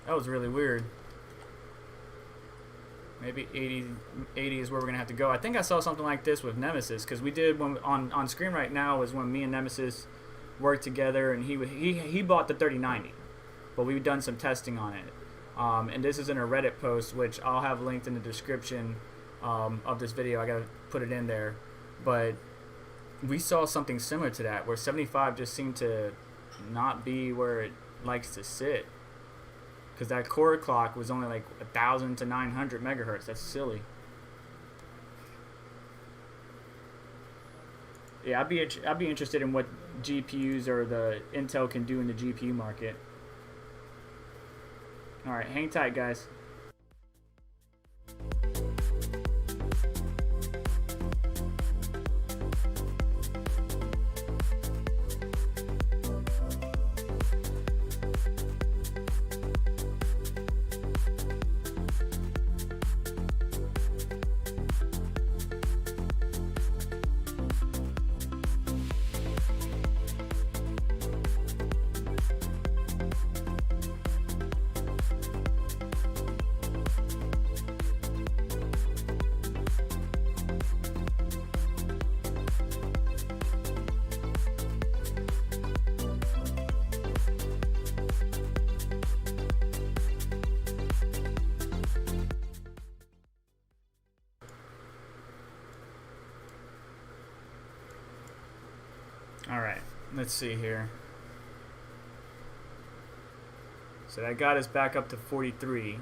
That was really weird. Maybe 80 is where we're gonna have to go. I think I saw something like this with Nemesis, because we did when on screen right now is when me and Nemesis worked together, and he bought the 3090, but we've done some testing on it. And this is in a Reddit post, which I'll have linked in the description of this video. I gotta put it in there, but we saw something similar to that, where 75 just seemed to not be where it likes to sit, because that core clock was only like 1,000 to 900 megahertz. That's silly. Yeah, I'd be interested in what GPUs or the Intel can do in the GPU market. All right, hang tight, guys. Alright, let's see here. So that got us back up to 43.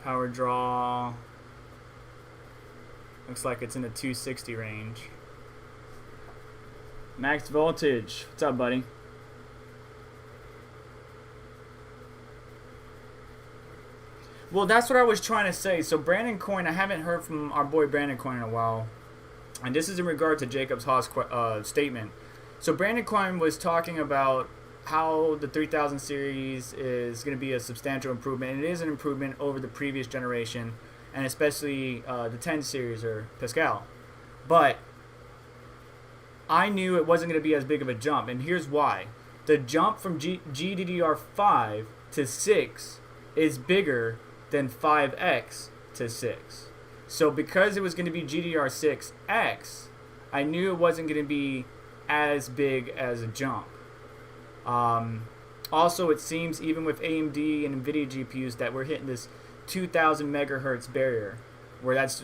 Power draw looks like it's in the 260 range. Max voltage, what's up, buddy? Well, that's what I was trying to say. So Brandon Coin, I haven't heard from our boy Brandon Coin in a while. And this is in regard to Jacob's Haas statement. So Brandon Coin was talking about how the 3000 series is going to be a substantial improvement. And it is an improvement over the previous generation, and especially the 10 series or Pascal. But I knew it wasn't going to be as big of a jump, and here's why. The jump from GDDR5 to 6 is bigger than 5X to 6. So because it was going to be GDDR6X, I knew it wasn't going to be as big as a jump. Also, it seems even with AMD and Nvidia GPUs that we're hitting this 2000 megahertz barrier, where that's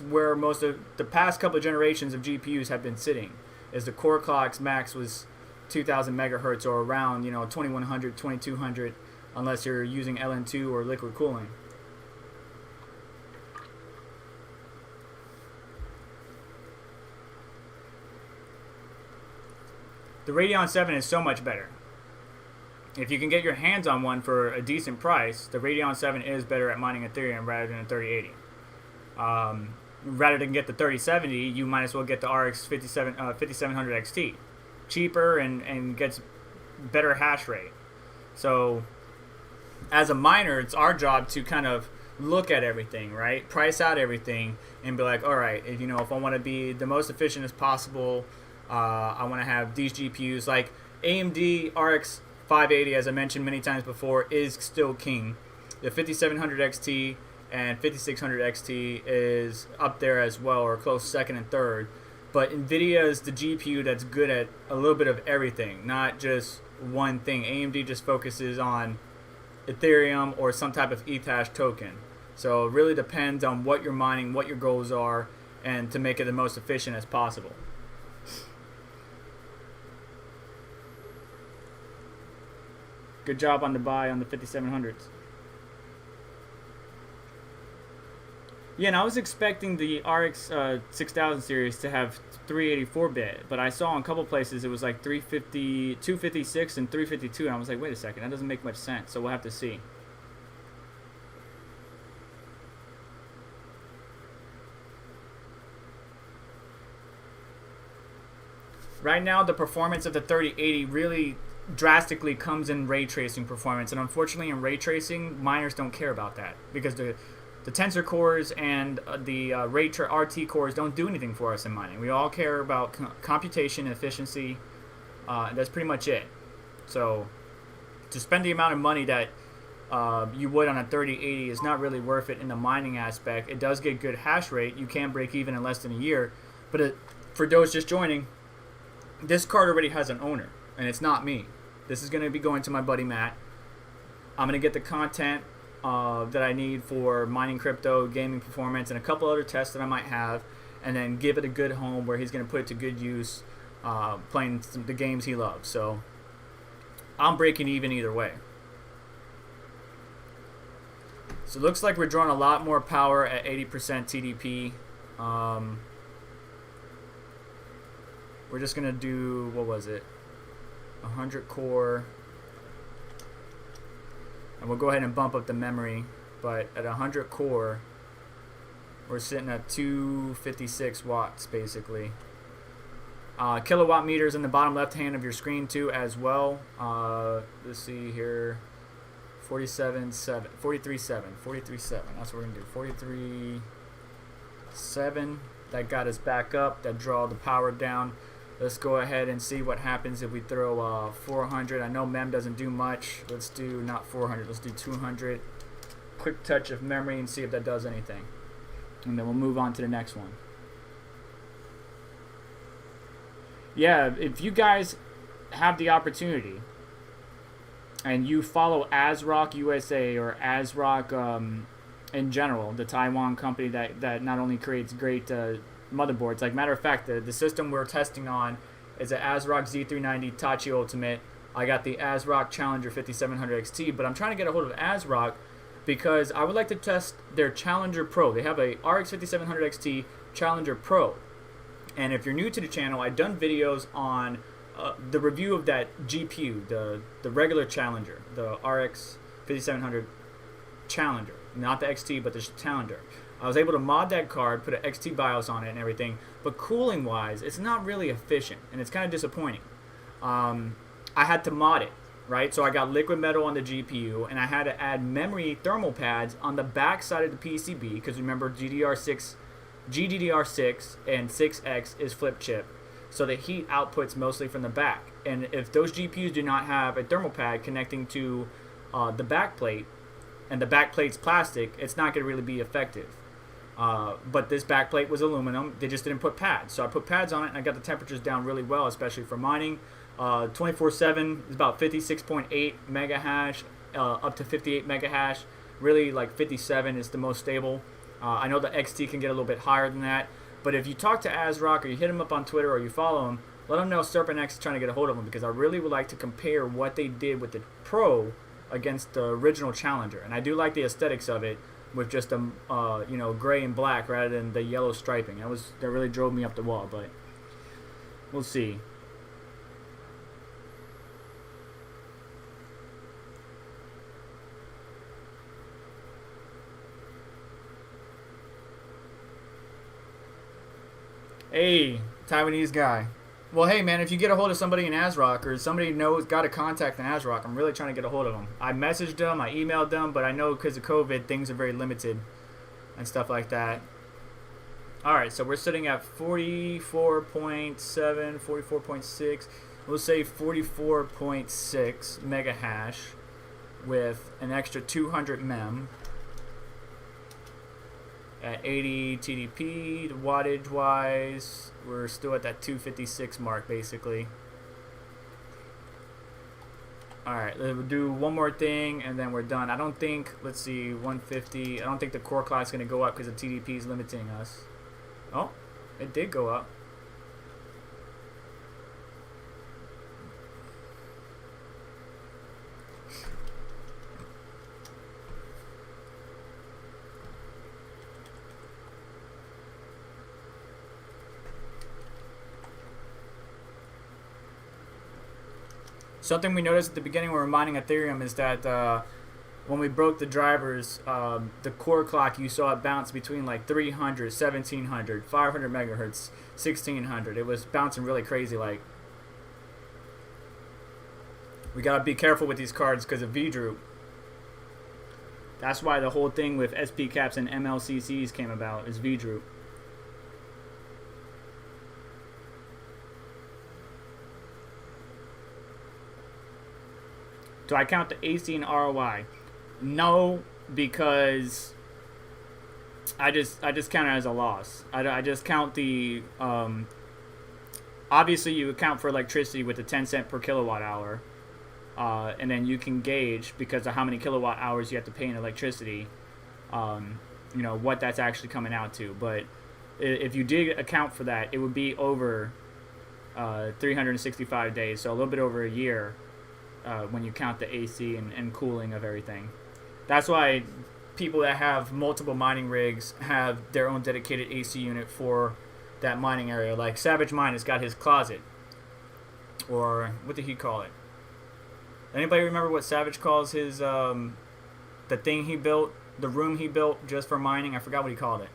where most of the past couple of generations of GPUs have been sitting. Is the core clock's max was 2000 megahertz, or around 2100, 2200, unless you're using LN2 or liquid cooling. The Radeon 7 is so much better. If you can get your hands on one for a decent price, the Radeon 7 is better at mining Ethereum rather than a 3080. Rather than get the 3070, you might as well get the RX 5700 XT. Cheaper and gets better hash rate. So as a miner, it's our job to kind of look at everything, right? Price out everything and be like, all right, if I want to be the most efficient as possible, I want to have these GPUs. Like AMD RX 580, as I mentioned many times before, is still king. The 5700 XT and 5600 XT is up there as well, or close second and third. But Nvidia is the GPU that's good at a little bit of everything, not just one thing. AMD just focuses on Ethereum or some type of ETH token. So it really depends on what you're mining, what your goals are, and to make it the most efficient as possible. Good job on the buy on the 5700s. Yeah, and I was expecting the RX 6000 series to have 384-bit, but I saw in a couple places it was like 350, 256, and 352, and I was like, wait a second, that doesn't make much sense, so we'll have to see. Right now, the performance of the 3080 really drastically comes in ray tracing performance, and unfortunately in ray tracing, miners don't care about that, because the tensor cores and the RT cores don't do anything for us in mining. We all care about computation and efficiency. That's pretty much it. So to spend the amount of money that you would on a 3080 is not really worth it in the mining aspect. It does get good hash rate. You can break even in less than a year. But for those just joining, this card already has an owner, and it's not me. This is going to be going to my buddy Matt. I'm going to get the content that I need for mining crypto, gaming performance, and a couple other tests that I might have, and then give it a good home where he's going to put it to good use, playing the games he loves. So I'm breaking even either way. So it looks like we're drawing a lot more power at 80% TDP. We're just going to do, what was it, 100 core. And we'll go ahead and bump up the memory, but at 100 core, we're sitting at 256 watts, basically. Kilowatt meters in the bottom left hand of your screen, too, as well. Let's see here. 43.7. That's what we're going to do. 43.7. That got us back up. That draw the power down. Let's go ahead and see what happens if we throw 400. I know mem doesn't do much. Let's do not 400. Let's do 200. Quick touch of memory and see if that does anything. And then we'll move on to the next one. Yeah, if you guys have the opportunity and you follow ASRock USA or ASRock in general, the Taiwan company that not only creates great motherboards. Like, matter of fact, the system we're testing on is an ASRock Z390 Tachi Ultimate. I got the ASRock Challenger 5700 XT, but I'm trying to get a hold of ASRock because I would like to test their Challenger Pro. They have a RX 5700 XT Challenger Pro. And if you're new to the channel, I've done videos on the review of that GPU, the regular Challenger, the RX 5700 Challenger. Not the XT, but the Challenger. I was able to mod that card, put an XT BIOS on it and everything, but cooling wise, it's not really efficient, and it's kind of disappointing. I had to mod it, right? So I got liquid metal on the GPU, and I had to add memory thermal pads on the back side of the PCB, because remember GDDR6 and 6X is flip chip, so the heat outputs mostly from the back. And if those GPUs do not have a thermal pad connecting to the back plate, and the back plate's plastic, it's not going to really be effective. But this back plate was aluminum. They just didn't put pads. So I put pads on it, and I got the temperatures down really well, especially for mining. 24/7 is about 56.8 mega hash, up to 58 mega hash. Really, like 57 is the most stable. I know the XT can get a little bit higher than that. But if you talk to ASRock, or you hit him up on Twitter, or you follow him, let them know SerpentX is trying to get a hold of him, because I really would like to compare what they did with the Pro against the original Challenger. And I do like the aesthetics of it, with just a gray and black rather than the yellow striping. That really drove me up the wall, but we'll see. Hey, Taiwanese guy. Well, hey, man, if you get a hold of somebody in ASRock, or somebody knows, got a contact in ASRock, I'm really trying to get a hold of them. I messaged them, I emailed them, but I know because of COVID, things are very limited and stuff like that. All right, so we're sitting at 44.7, 44.6. We'll say 44.6 mega hash with an extra 200 mem. At 80 TDP, wattage wise, we're still at that 256 mark basically. Alright, we'll do one more thing and then we're done. I don't think, let's see, 150. I don't think the core clock is going to go up because the TDP is limiting us. Oh, it did go up. Something we noticed at the beginning when we were mining Ethereum is that when we broke the drivers, the core clock, you saw it bounce between like 300, 1700, 500 megahertz, 1600. It was bouncing really crazy. Like, we gotta be careful with these cards because of V-droop. That's why the whole thing with SP caps and MLCCs came about, is V-droop. Do I count the AC and ROI? No, because I just count it as a loss. I just count the obviously you account for electricity with the 10 cent per kilowatt hour, and then you can gauge because of how many kilowatt hours you have to pay in electricity, you know what that's actually coming out to. But if you did account for that, it would be over 365 days, so a little bit over a year. When you count the AC and cooling of everything. That's why people that have multiple mining rigs have their own dedicated AC unit for that mining area. Like Savage Mine has got his closet. Or what did he call it? Anybody remember what Savage calls his the thing he built, the room he built just for mining? I forgot what he called it.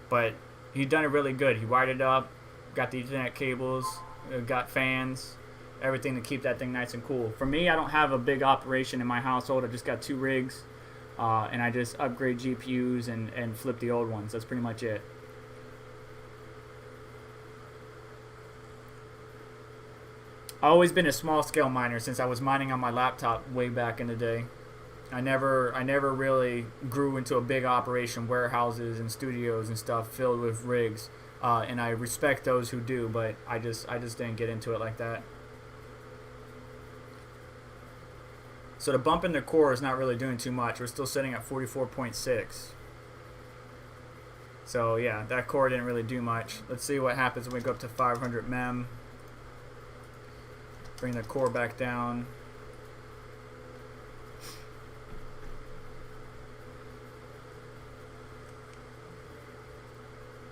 But he done it really good. He wired it up, got the Ethernet cables, got fans, everything to keep that thing nice and cool. For me, I don't have a big operation in my household. I just got 2 rigs, and I just upgrade GPUs and flip the old ones. That's pretty much it. I've always been a small scale miner since I was mining on my laptop way back in the day. I never really grew into a big operation, warehouses and studios and stuff filled with rigs, and I respect those who do, but I just didn't get into it like that. So the bump in the core is not really doing too much. We're still sitting at 44.6. So yeah, that core didn't really do much. Let's see what happens when we go up to 500 mem. Bring the core back down.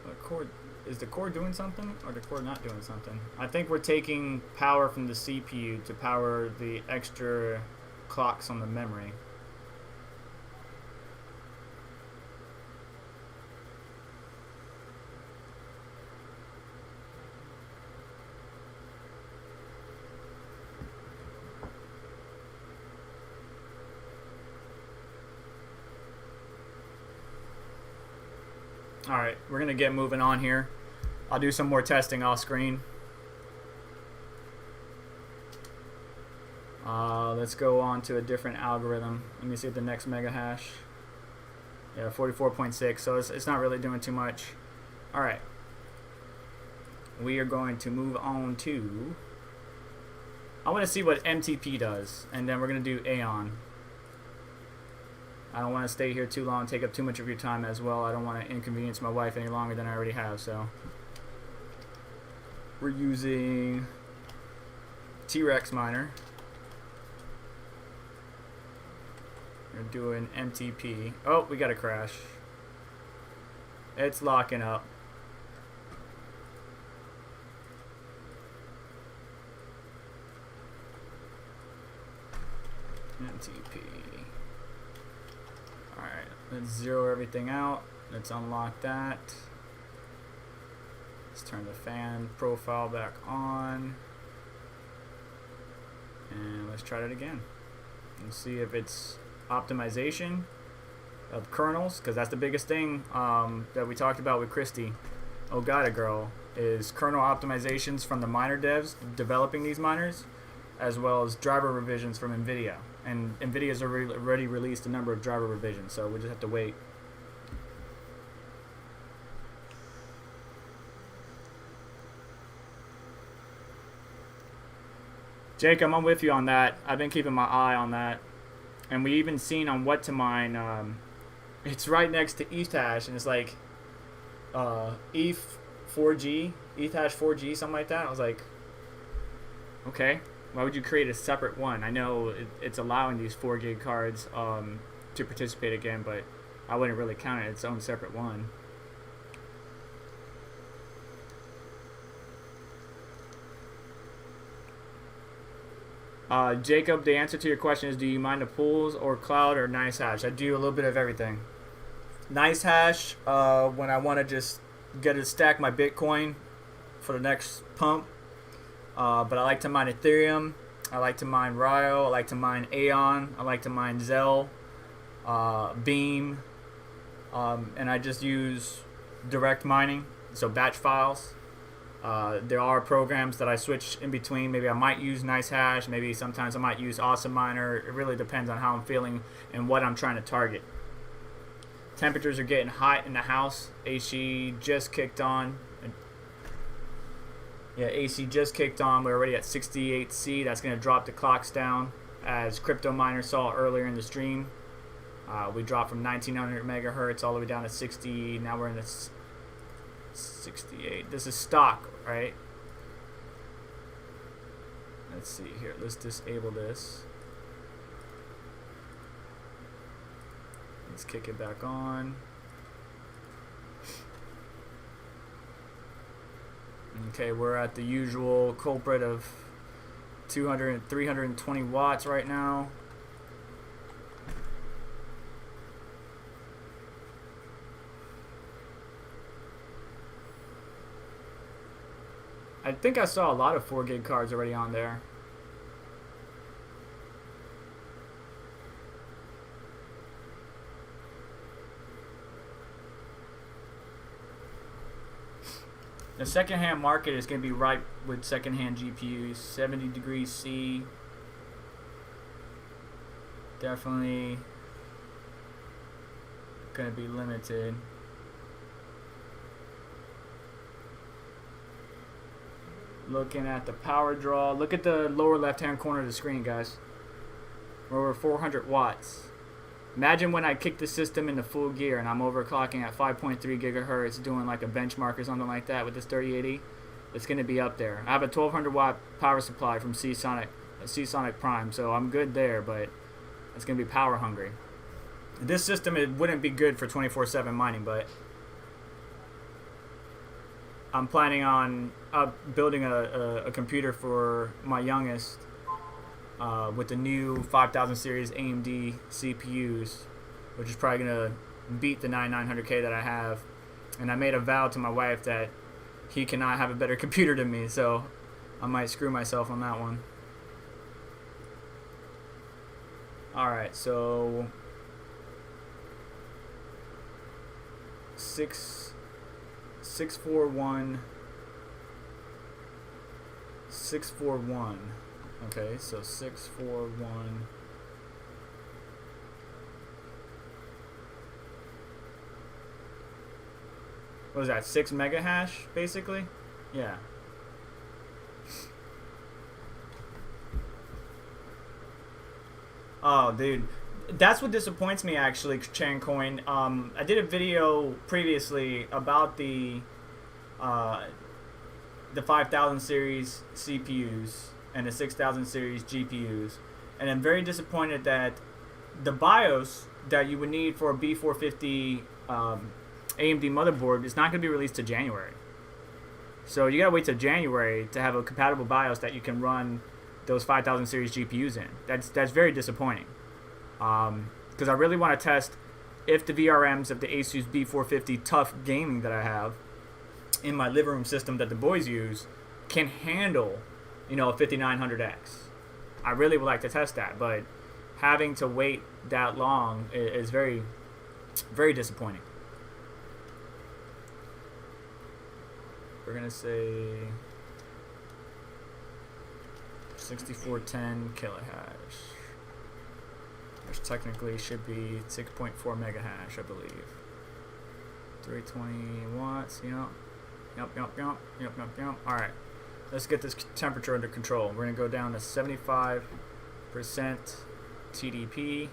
What core? Is the core doing something or the core not doing something? I think we're taking power from the CPU to power the extra clocks on the memory. Alright, we're gonna get moving on here. I'll do some more testing off screen. Let's go on to a different algorithm. Let me see the next mega hash. Yeah, 44.6, so it's not really doing too much. Alright. We are going to move on to... I want to see what MTP does, and then we're going to do Aeon. I don't want to stay here too long, take up too much of your time as well. I don't want to inconvenience my wife any longer than I already have, so... We're using T-Rex miner. We're doing MTP. Oh, we got a crash. It's locking up. MTP. Alright, let's zero everything out. Let's unlock that. Let's turn the fan profile back on. And let's try it again. And see if it's optimization of kernels, because that's the biggest thing that we talked about with Christy. Oh god, a girl, is kernel optimizations from the miner devs developing these miners, as well as driver revisions from Nvidia. And Nvidia's already released a number of driver revisions, so we just have to wait. Jacob, I'm with you on that. I've been keeping my eye on that. And we even seen on what to mine, it's right next to ZHash, and it's like ETH4G, ZHash 4G, something like that. I was like, okay, why would you create a separate one? I know it's allowing these 4 gig cards to participate again, but I wouldn't really count it its own separate one. Jacob, the answer to your question is, do you mind the pools or cloud or nice hash? I do a little bit of everything. Nice hash when I want to just get to stack my Bitcoin for the next pump. But I like to mine Ethereum. I like to mine Ryo. I like to mine Aeon. I like to mine Zell, Beam, and I just use direct mining, so batch files. There are programs that I switch in between. Maybe I might use Nice Hash. Maybe sometimes I might use Awesome Miner. It really depends on how I'm feeling and what I'm trying to target. Temperatures are getting hot in the house. AC just kicked on. Yeah, AC just kicked on. We're already at 68C. That's going to drop the clocks down. As Crypto Miner saw earlier in the stream, we dropped from 1900 megahertz all the way down to 60. Now we're in the 68. This is stock, right? Let's see here. Let's disable this. Let's kick it back on. Okay, we're at the usual culprit of 200 and 320 watts right now. I think I saw a lot of 4 gig cards already on there. The secondhand market is going to be ripe with secondhand GPUs. 70 degrees C. Definitely going to be limited. Looking at the power draw. Look at the lower left hand corner of the screen, guys. We're over 400 watts. Imagine when I kick the system into full gear and I'm overclocking at 5.3 gigahertz doing like a benchmark or something like that with this 3080. It's going to be up there. I have a 1200 watt power supply from Seasonic Prime, so I'm good there, but it's going to be power hungry. This system, it wouldn't be good for 24/7 mining, but I'm planning on building a computer for my youngest with the new 5000 series AMD CPUs, which is probably going to beat the 9900K that I have. And I made a vow to my wife that he cannot have a better computer than me, so I might screw myself on that one. Alright, so 641. Okay, so 641. What is that? 6 mega hash, basically? Yeah. Oh, dude. That's what disappoints me, actually, Chancoin. I did a video previously about the 5000 series CPUs and the 6000 series GPUs, and I'm very disappointed that the BIOS that you would need for a B450 AMD motherboard is not going to be released to January. So you gotta wait till January to have a compatible BIOS that you can run those 5000 series GPUs in. That's very disappointing. Because I really want to test if the VRMs of the Asus B450 Tough Gaming that I have in my living room system that the boys use can handle, a 5900X. I really would like to test that, but having to wait that long is very, very disappointing. We're gonna say 6410 kilohash, which technically should be 6.4 mega hash, I believe. 320 watts. Yep. Alright, let's get this temperature under control. We're gonna go down to 75% TDP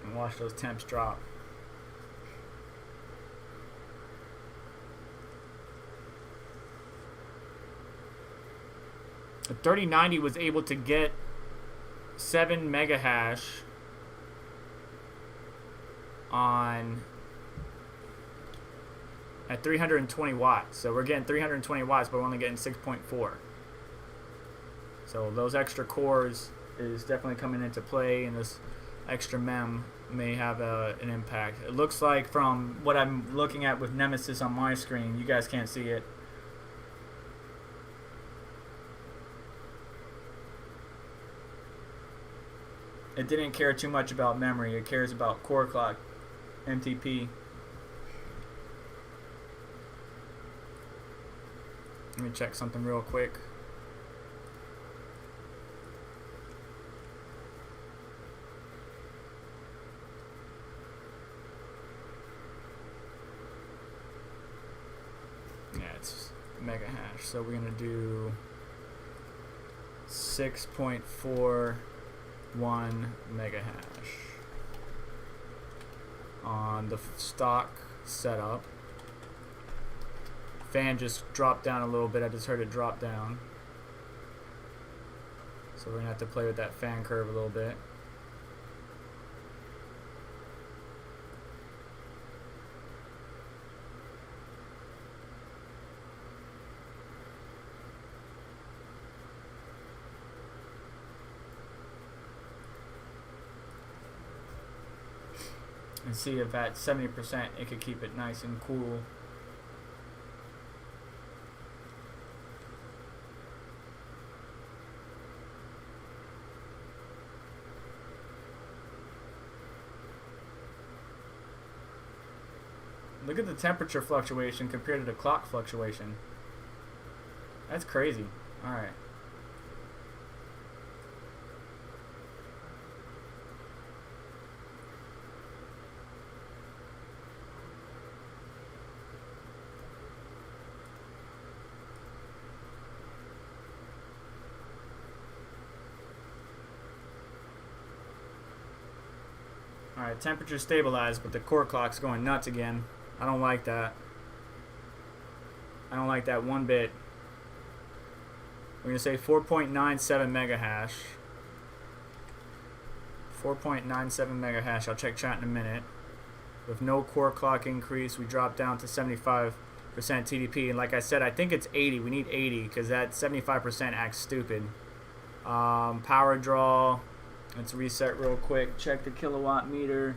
and watch those temps drop. The 3090 was able to get 7 mega hash at 320 watts. So we're getting 320 watts, but we're only getting 6.4. So those extra cores is definitely coming into play, and this extra mem may have an impact. It looks like from what I'm looking at with Nemesis on my screen, you guys can't see it. It didn't care too much about memory. It cares about core clock, MTP. Let me check something real quick. Yeah, it's mega hash. So we're gonna do 6.41 mega hash on the stock setup. Fan just dropped down a little bit. I just heard it drop down. So we're gonna have to play with that fan curve a little bit. And see if at 70% it could keep it nice and cool. Look at the temperature fluctuation compared to the clock fluctuation. That's crazy. Alright. Alright, temperature stabilized, but the core clock's going nuts again. I don't like that. I don't like that one bit. We're going to say 4.97 mega hash. 4.97 mega hash. I'll check chat in a minute. With no core clock increase, we drop down to 75% TDP. And like I said, I think it's 80. We need 80 because that 75% acts stupid. Power draw. Let's reset real quick. Check the kilowatt meter.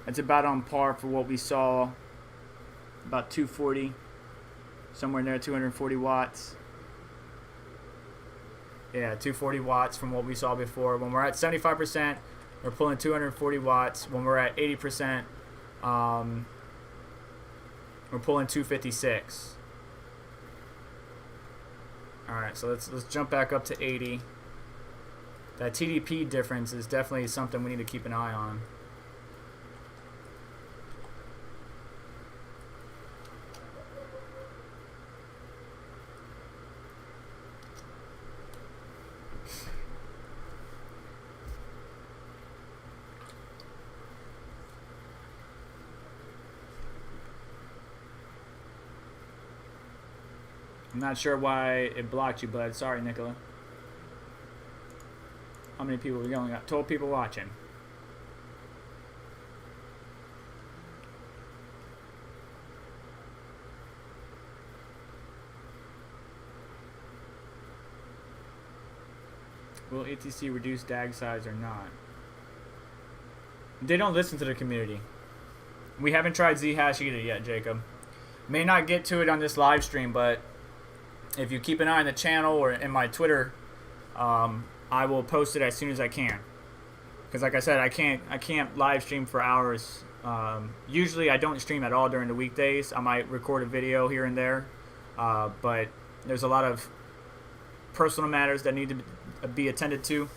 It's about on par for what we saw. About 240. Somewhere in there, 240 watts. Yeah, 240 watts from what we saw before. When we're at 75%, we're pulling 240 watts. When we're at 80%, we're pulling 256. Alright, so let's jump back up to 80. That TDP difference is definitely something we need to keep an eye on. I'm not sure why it blocked you, bud. Sorry, Nicola. How many people? We only got 12 people watching. Will ATC reduce DAG size or not? They don't listen to the community. We haven't tried ZHash either yet, Jacob. May not get to it on this live stream, but if you keep an eye on the channel or in my Twitter, I will post it as soon as I can. Because like I said, I can't live stream for hours. Usually I don't stream at all during the weekdays. I might record a video here and there, but there's a lot of personal matters that need to be attended to,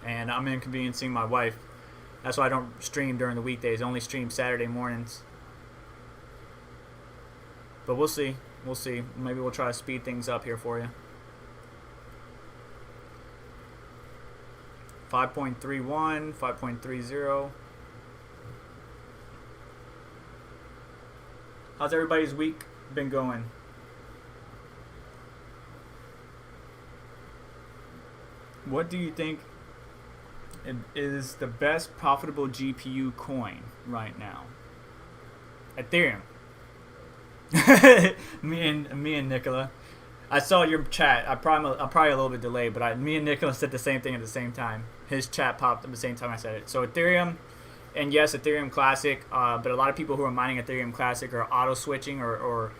and I'm inconveniencing my wife. That's why I don't stream during the weekdays. I only stream Saturday mornings. But we'll see. We'll see. Maybe we'll try to speed things up here for you. 5.31, 5.30. How's everybody's week been going? What do you think is the best profitable GPU coin right now? Ethereum. me and Nicola. I saw your chat. I'm probably a little bit delayed, but me and Nicholas said the same thing at the same time. His chat popped at the same time I said it. So Ethereum, and yes, Ethereum Classic, but a lot of people who are mining Ethereum Classic are auto switching or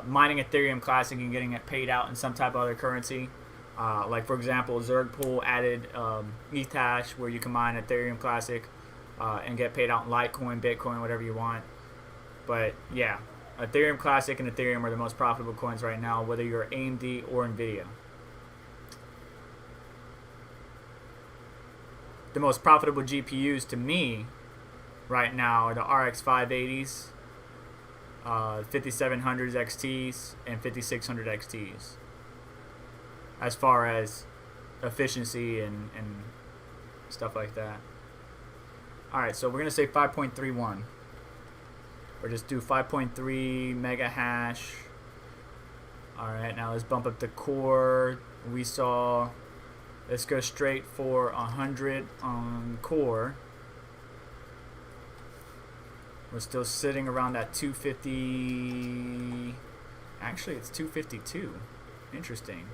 mining Ethereum Classic and getting it paid out in some type of other currency. Like for example, Zergpool added ZHash, where you can mine Ethereum Classic and get paid out in Litecoin, Bitcoin, whatever you want. But yeah, Ethereum Classic and Ethereum are the most profitable coins right now, whether you're AMD or Nvidia. The most profitable GPUs to me right now are the RX 580s, 5700s XTs, and 5600 XTs. As far as efficiency and stuff like that. Alright, so we're going to say 5.31. Or just do 5.3 mega hash. Alright, now let's bump up the core. We saw, let's go straight for 100 on core. We're still sitting around that 250. Actually, it's 252. Interesting.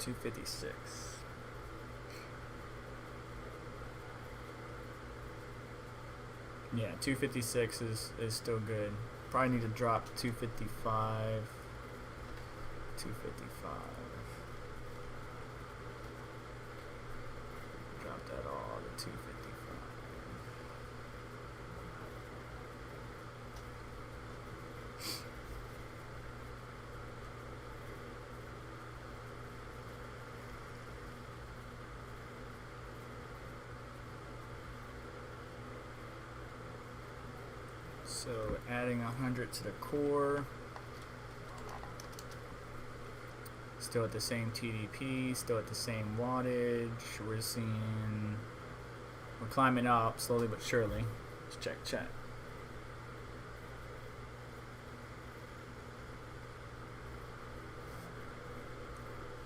256. Yeah, 256 is still good. Probably need to drop 255. 255. Drop that all to 255. So adding 100 to the core. Still at the same TDP, still at the same wattage. We're climbing up slowly but surely. Let's check chat.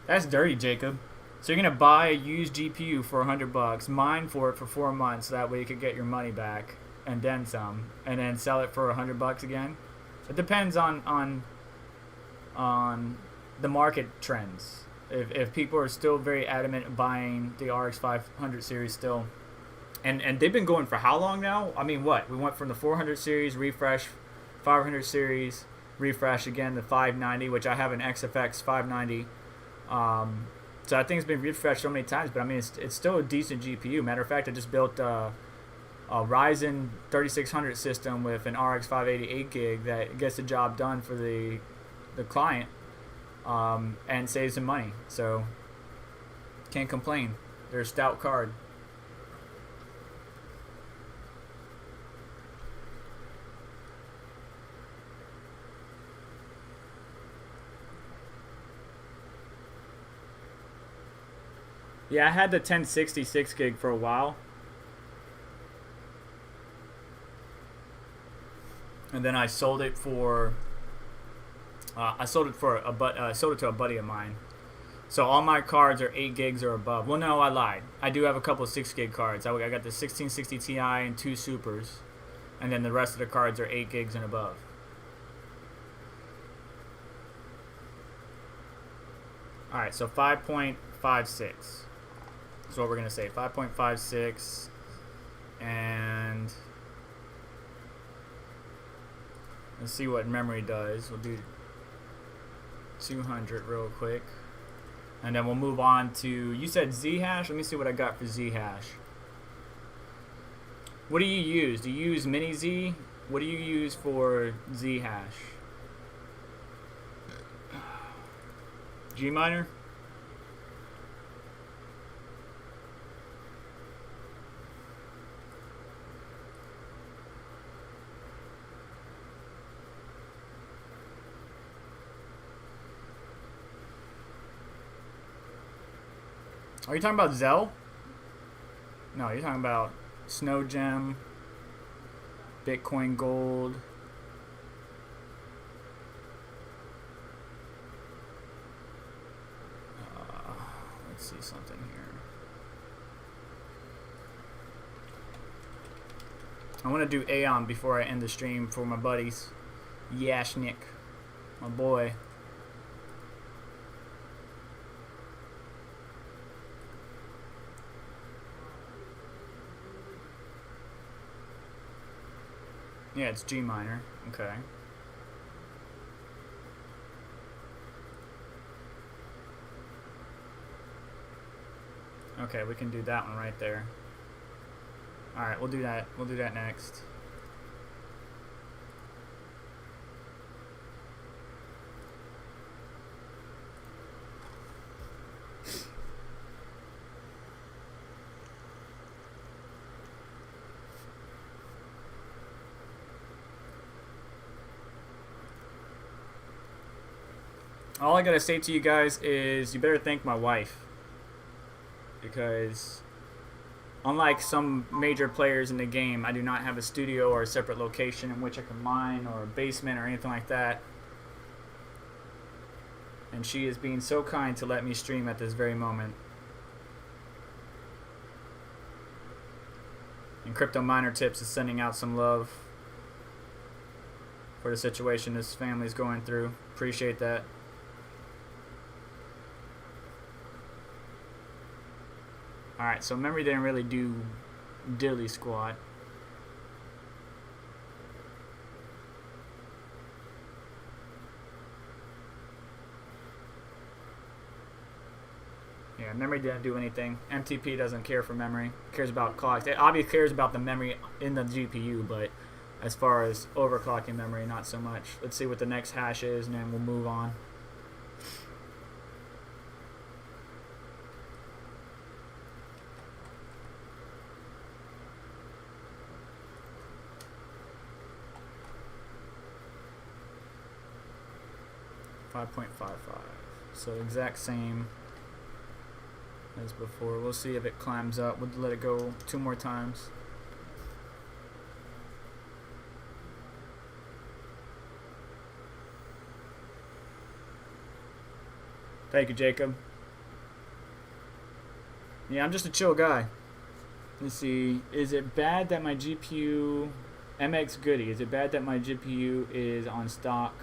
That's dirty, Jacob. So you're gonna buy a used GPU for $100, mine for it for 4 months, so that way you could get your money back and then some, and then sell it for $100 again. It depends on the market trends. If people are still very adamant buying the RX 500 series still, and they've been going for how long now? I mean, what? We went from the 400 series refresh, 500 series refresh again, the 590, which I have an XFX 590. So I think it's been refreshed so many times, but I mean, it's still a decent GPU. Matter of fact, I just built a Ryzen 3600 system with an RX 580 8 gig that gets the job done for the client, and saves some money. So can't complain. They're a stout card. Yeah, I had the 1066 gig for a while. And then I sold it for sold it to a buddy of mine. So all my cards are 8 gigs or above. Well, no, I lied. I do have a couple of 6 gig cards. I got the 1660 Ti and 2 Supers, and then the rest of the cards are 8 gigs and above. All right, so 5.56. That's what we're gonna say. 5.56, and let's see what memory does. We'll do 200 real quick, and then we'll move on to, you said ZHash. Let me see what I got for ZHash. What do you use? Do you use mini Z? What do you use for ZHash? Gminer? Are you talking about Zell? No, you're talking about Snow Gem, Bitcoin Gold. Let's see something here. I want to do Aeon before I end the stream for my buddies. Yashnik. My boy. Yeah, it's G minor. Okay. Okay, we can do that one right there. Alright, we'll do that. We'll do that next. All I gotta say to you guys is you better thank my wife, because unlike some major players in the game, I do not have a studio or a separate location in which I can mine, or a basement or anything like that. And she is being so kind to let me stream at this very moment. And Crypto Miner Tips is sending out some love for the situation this family is going through. Appreciate that. Alright, so memory didn't really do diddly squat. Yeah, memory didn't do anything. MTP doesn't care for memory. It cares about clocks. It obviously cares about the memory in the GPU, but as far as overclocking memory, not so much. Let's see what the next hash is, and then we'll move on. .55. So exact same as before. We'll see if it climbs up. We'll let it go 2 more times. Thank you, Jacob. Yeah, I'm just a chill guy. Let's see. Is it bad that my GPU MX Goody? Is it bad that my GPU is on stock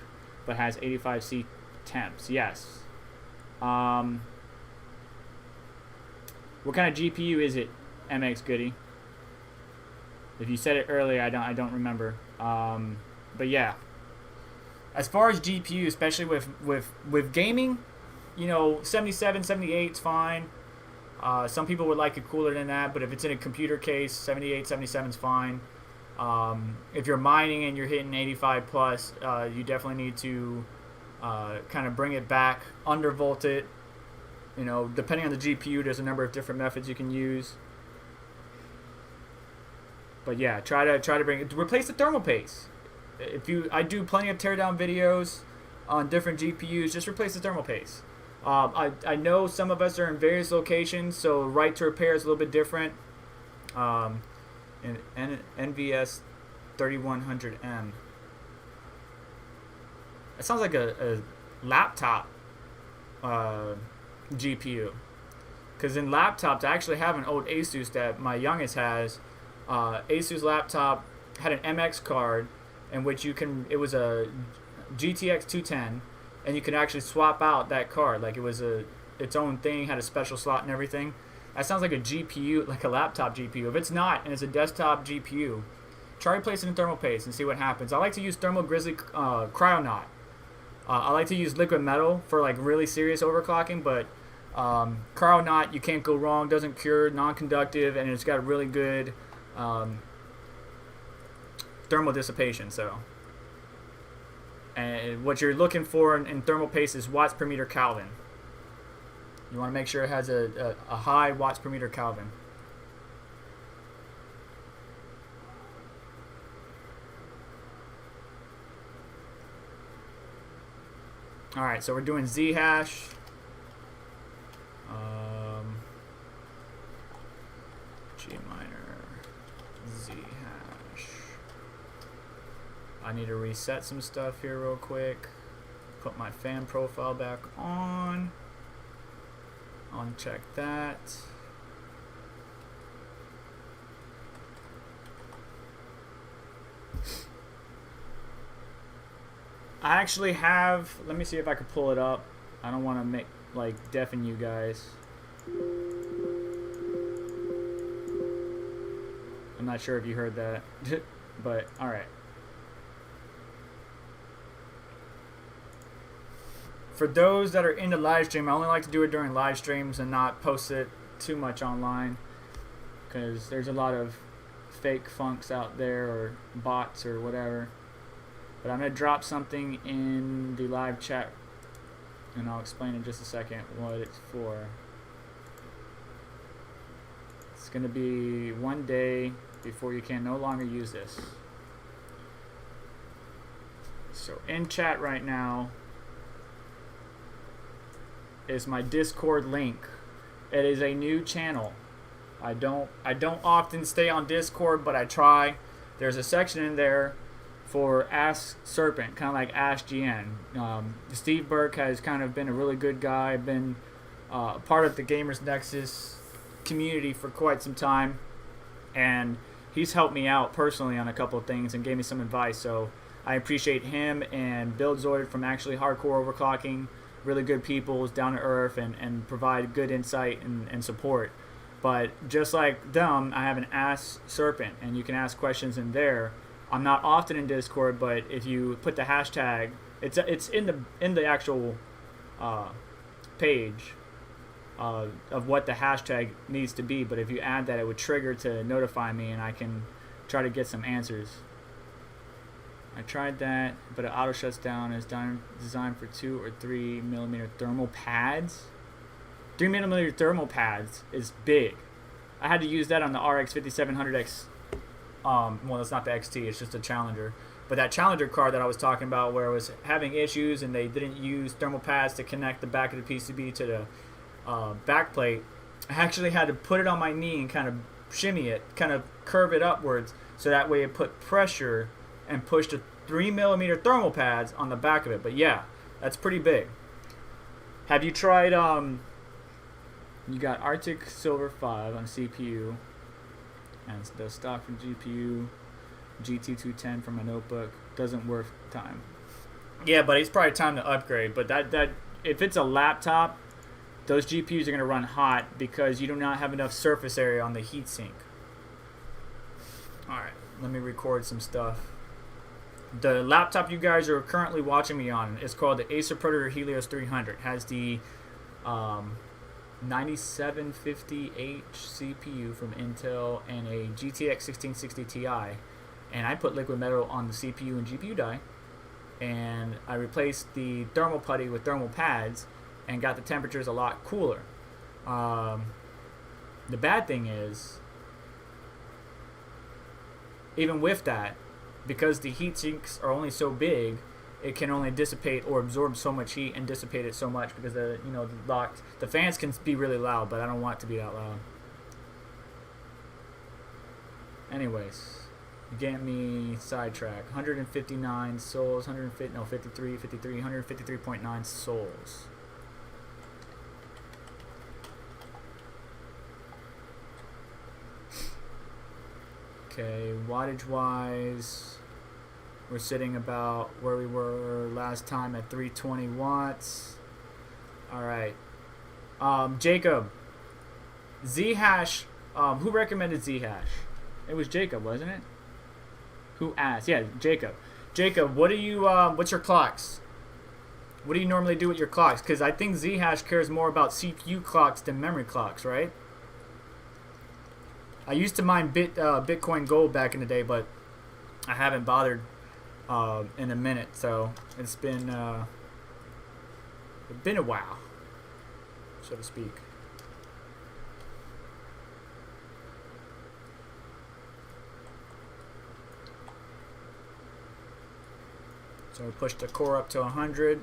but has 85C temps? Yes. What kind of GPU is it, MX Goody? If you said it earlier, I don't remember. But yeah, as far as GPU, especially with gaming, you know, 77, 78 is fine. Some people would like it cooler than that, but if it's in a computer case, 78, 77 is fine. If you're mining and you're hitting 85 plus, you definitely need to kind of bring it back, undervolt it. You know, depending on the GPU, there's a number of different methods you can use. But yeah, try to bring it, replace the thermal paste. I do plenty of teardown videos on different GPUs. Just replace the thermal paste. I know some of us are in various locations, so right to repair is a little bit different. And NVS 3100M. It sounds like a laptop GPU. Because in laptops, I actually have an old Asus that my youngest has. Asus laptop had an MX card in which it was a GTX 210, and you could actually swap out that card. Like it was its own thing, had a special slot and everything. That sounds like a GPU, like a laptop GPU. If it's not, and it's a desktop GPU, try replacing the thermal paste and see what happens. I like to use Thermal Grizzly Cryonaut. I like to use liquid metal for like really serious overclocking, but Cryonaut, you can't go wrong. Doesn't cure, non-conductive, and it's got really good thermal dissipation. So, and what you're looking for in thermal paste is watts per meter Kelvin. You want to make sure it has a high watts per meter Kelvin. All right, so we're doing ZHash. G minor ZHash. I need to reset some stuff here real quick. Put my fan profile back on. Uncheck that. I actually have, let me see if I can pull it up. I don't want to make, like, deafen you guys. I'm not sure if you heard that, but alright. For those that are into live stream, I only like to do it during live streams and not post it too much online, because there's a lot of fake funks out there, or bots or whatever. But I'm going to drop something in the live chat, and I'll explain in just a second what it's for. It's going to be 1 day before you can no longer use this. So in chat right now is my Discord link. It is a new channel. I don't often stay on Discord, but I try. There's a section in there for Ask Serpent, kind of like Ask GN. Steve Burke has kind of been a really good guy, been part of the Gamers Nexus community for quite some time, and he's helped me out personally on a couple of things and gave me some advice. So I appreciate him and Build Zoid from Actually Hardcore Overclocking. Really good people, down to earth, and provide good insight and support. But just like them, I have an Ask Serpent, and you can ask questions in there. I'm not often in Discord, but if you put the hashtag, it's in the actual page of what the hashtag needs to be. But if you add that, it would trigger to notify me, and I can try to get some answers. I tried that, but it auto shuts down. It's designed for 2 or 3 millimeter thermal pads. 3 millimeter thermal pads is big. I had to use that on the RX 5700X. Well, that's not the XT, it's just a Challenger. But that Challenger card that I was talking about, where it was having issues and they didn't use thermal pads to connect the back of the PCB to the back plate, I actually had to put it on my knee and kind of shimmy it, kind of curve it upwards, so that way it put pressure and pushed the 3 millimeter thermal pads on the back of it. But yeah, that's pretty big. Have you tried, you got Arctic Silver 5 on CPU, and it's the stock from GPU, GT210 from my notebook. Doesn't worth time. Yeah, but it's probably time to upgrade. But that if it's a laptop, those GPUs are going to run hot because you do not have enough surface area on the heatsink. Alright, let me record some stuff. The laptop you guys are currently watching me on is called the Acer Predator Helios 300. It has the 9750H CPU from Intel and a GTX 1660 Ti. And I put liquid metal on the CPU and GPU die, and I replaced the thermal putty with thermal pads and got the temperatures a lot cooler. The bad thing is, even with that, because the heat sinks are only so big, it can only dissipate or absorb so much heat and dissipate it so much because the fans can be really loud, but I don't want it to be that loud. Anyways, you get me sidetracked. 159 souls, 153.9 souls. Okay, wattage wise, we're sitting about where we were last time at 320 watts. Alright. Jacob, ZHash, who recommended ZHash? It was Jacob, wasn't it? Who asked? Yeah, Jacob. Jacob, what do you, what's your clocks? What do you normally do with your clocks? Because I think ZHash cares more about CPU clocks than memory clocks, right? I used to mine Bitcoin Gold back in the day, but I haven't bothered in a minute, so it's been a while, so to speak. So we push the core up to 100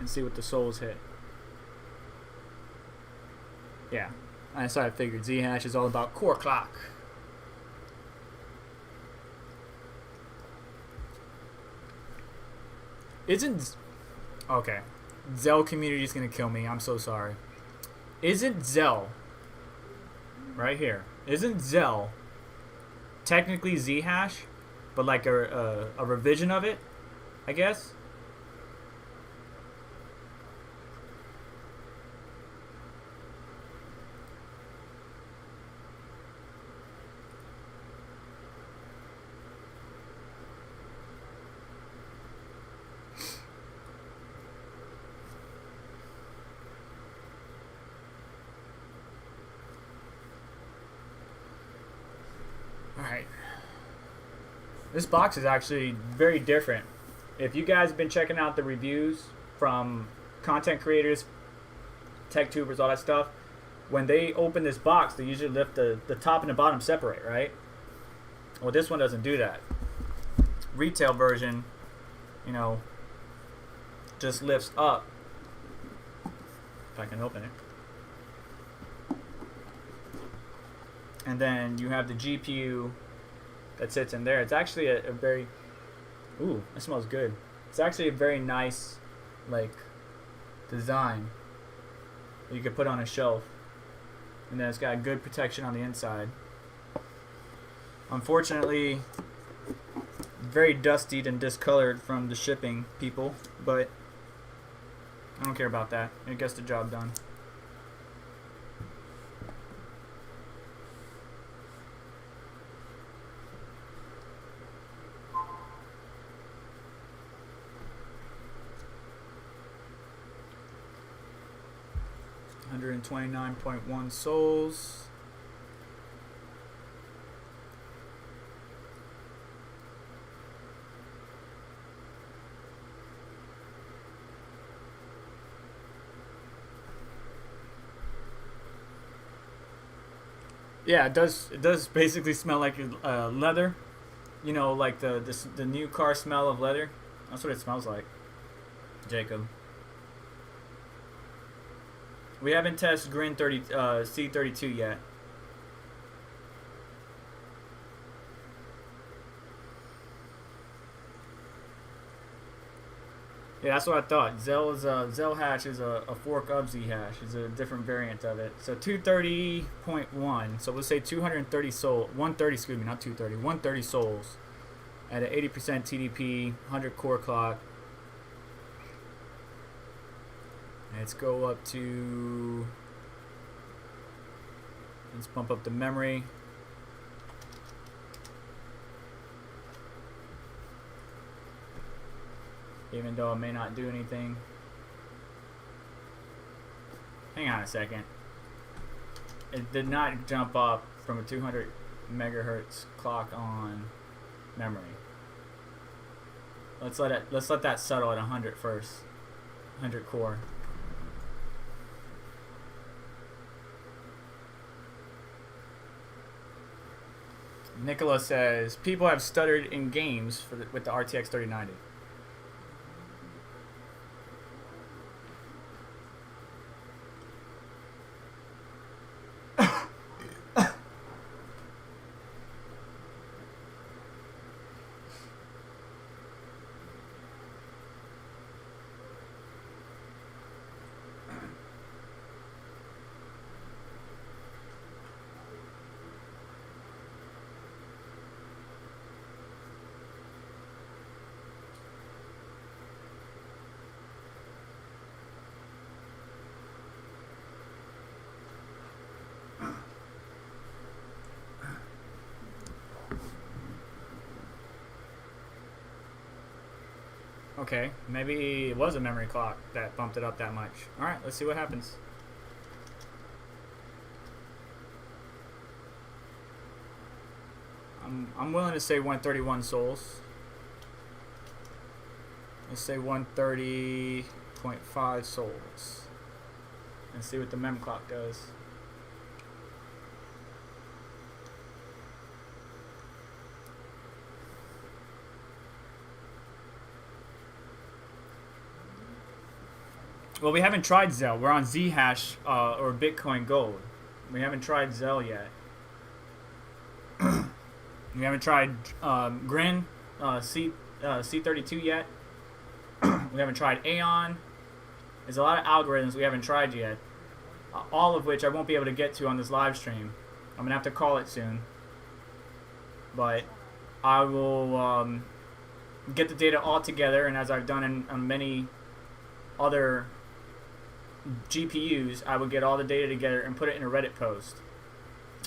and see what the souls hit. Yeah. That's how I figured. ZHash is all about core clock. Okay. Zell community is gonna kill me. I'm so sorry. Isn't Zell right here? Isn't Zell technically ZHash, but like a revision of it? I guess. Alright. This box is actually very different. If you guys have been checking out the reviews from content creators, tech tubers, all that stuff, when they open this box, they usually lift the top and the bottom separate, right? Well, this one doesn't do that. Retail version, you know, just lifts up. If I can open it. And then you have the GPU that sits in there. It's actually a very... Ooh, it smells good. It's actually a very nice, like, design that you could put on a shelf. And then it's got good protection on the inside. Unfortunately, very dustied and discolored from the shipping people, but I don't care about that. It gets the job done. $129.1 souls. Yeah, it does. It does basically smell like leather. You know, like the new car smell of leather. That's what it smells like, Jacob. We haven't tested Grin C32 yet. Yeah, that's what I thought. ZHash is a fork of ZHash. It's a different variant of it. So 230.1. So let's say 230 soul, 130. Excuse me, not 230. 130 souls at an 80% TDP, 100 core clock. Let's go up to, let's bump up the memory. Even though it may not do anything. Hang on a second. It did not jump up from a 200 megahertz clock on memory. Let's let that settle at 100 first. 100 core. Nicola says, people have stuttered in games with the RTX 3090. Okay, maybe it was a memory clock that bumped it up that much. Alright, let's see what happens. I'm willing to say 131 souls. Let's say 130.5 souls. And see what the mem clock does. Well, we haven't tried Zell. We're on ZHash or Bitcoin Gold. We haven't tried Zell yet. We haven't tried Grin C32 yet. We haven't tried Aeon. There's a lot of algorithms we haven't tried yet. All of which I won't be able to get to on this live stream. I'm going to have to call it soon. But I will get the data all together, and as I've done on many other GPUs, I would get all the data together and put it in a Reddit post.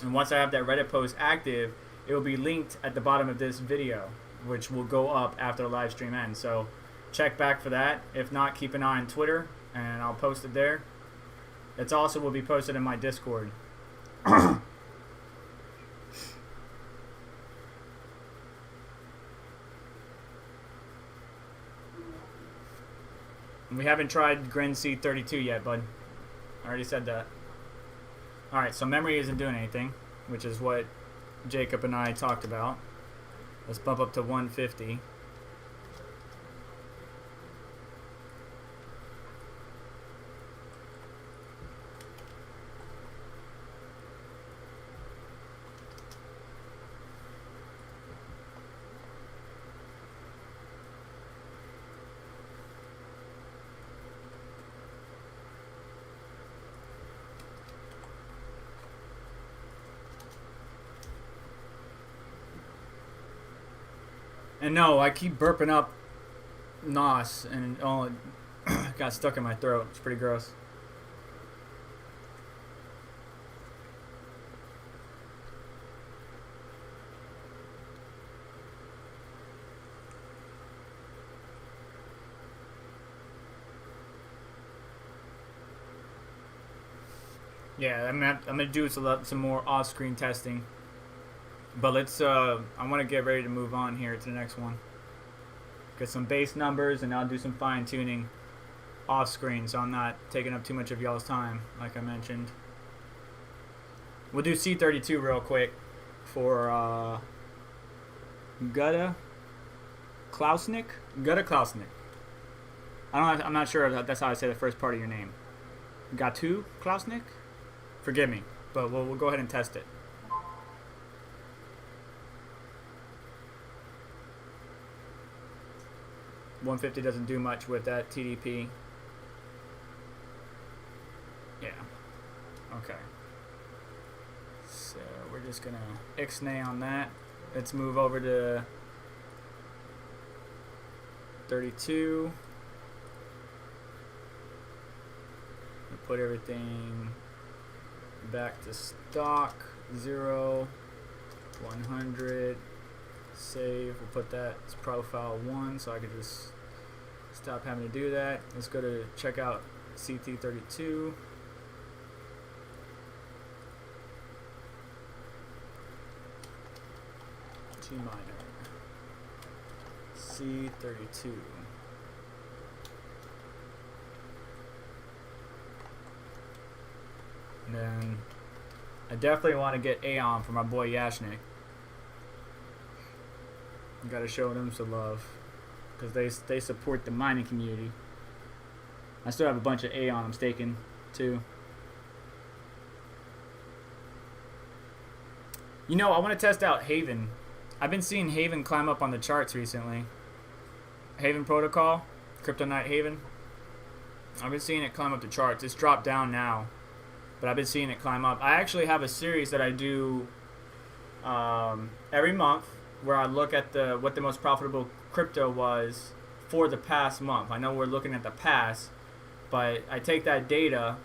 And once I have that Reddit post active, it will be linked at the bottom of this video, which will go up after the live stream ends. So check back for that. If not, keep an eye on Twitter, and I'll post it there. It's also will be posted in my Discord. We haven't tried Grin C32 yet, bud. I already said that. Alright, so memory isn't doing anything, which is what Jacob and I talked about. Let's bump up to 150. And no, I keep burping up NOS, and it got stuck in my throat. It's pretty gross. Yeah, I'm gonna do some more off-screen testing. But let's, I want to get ready to move on here to the next one. Get some base numbers, and I'll do some fine tuning off screen, so I'm not taking up too much of y'all's time, like I mentioned. We'll do C32 real quick for, Gutta Klausnik? Gutta Klausnik. I'm not sure if that's how I say the first part of your name. Gatu Klausnik? Forgive me, but we'll go ahead and test it. 150 doesn't do much with that TDP. Yeah. Okay. So we're just gonna ixnay on that. Let's move over to 32. We'll put everything back to stock. 0, 100. Save. We'll put that as profile 1, so I can just stop having to do that. Let's go to check out CT32. G minor. C32. And then I definitely want to get Aeon for my boy Yashnik. Gotta show them some love, because they support the mining community. I still have a bunch of Aeon I'm staking too. You know, I want to test out Haven. I've been seeing Haven climb up on the charts recently. Haven Protocol, Crypto Night Haven. I've been seeing it climb up the charts. It's dropped down now, but I've been seeing it climb up. I actually have a series that I do every month, where I look at what the most profitable crypto was for the past month. I know we're looking at the past, but I take that data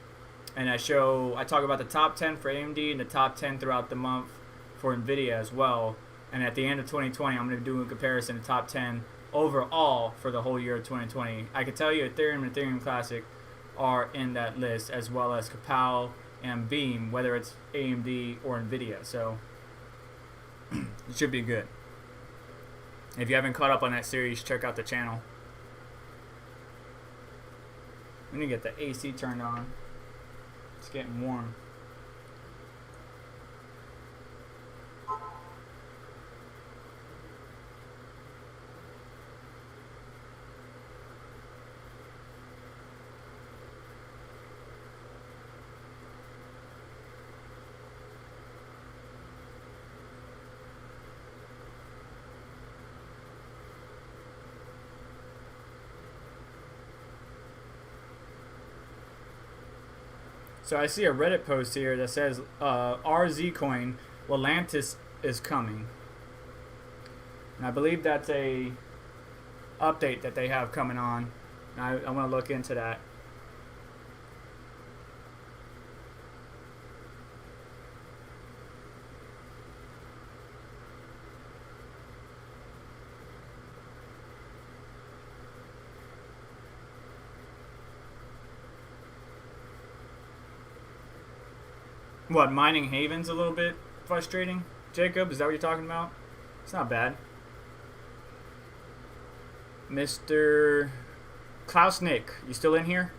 and I talk about the top 10 for AMD and the top 10 throughout the month for Nvidia as well. And at the end of 2020, I'm going to do a comparison to top 10 overall for the whole year of 2020. I can tell you Ethereum and Ethereum Classic are in that list, as well as Kapow and Beam, whether it's AMD or Nvidia. So it should be good. If you haven't caught up on that series, check out the channel. We need to get the AC turned on. It's getting warm. So I see a Reddit post here that says RZ coin, Atlantis is coming. And I believe that's a update that they have coming on. I want to look into that. What, mining Haven's a little bit frustrating? Jacob, is that what you're talking about? It's not bad. Mr. Klausnick, you still in here?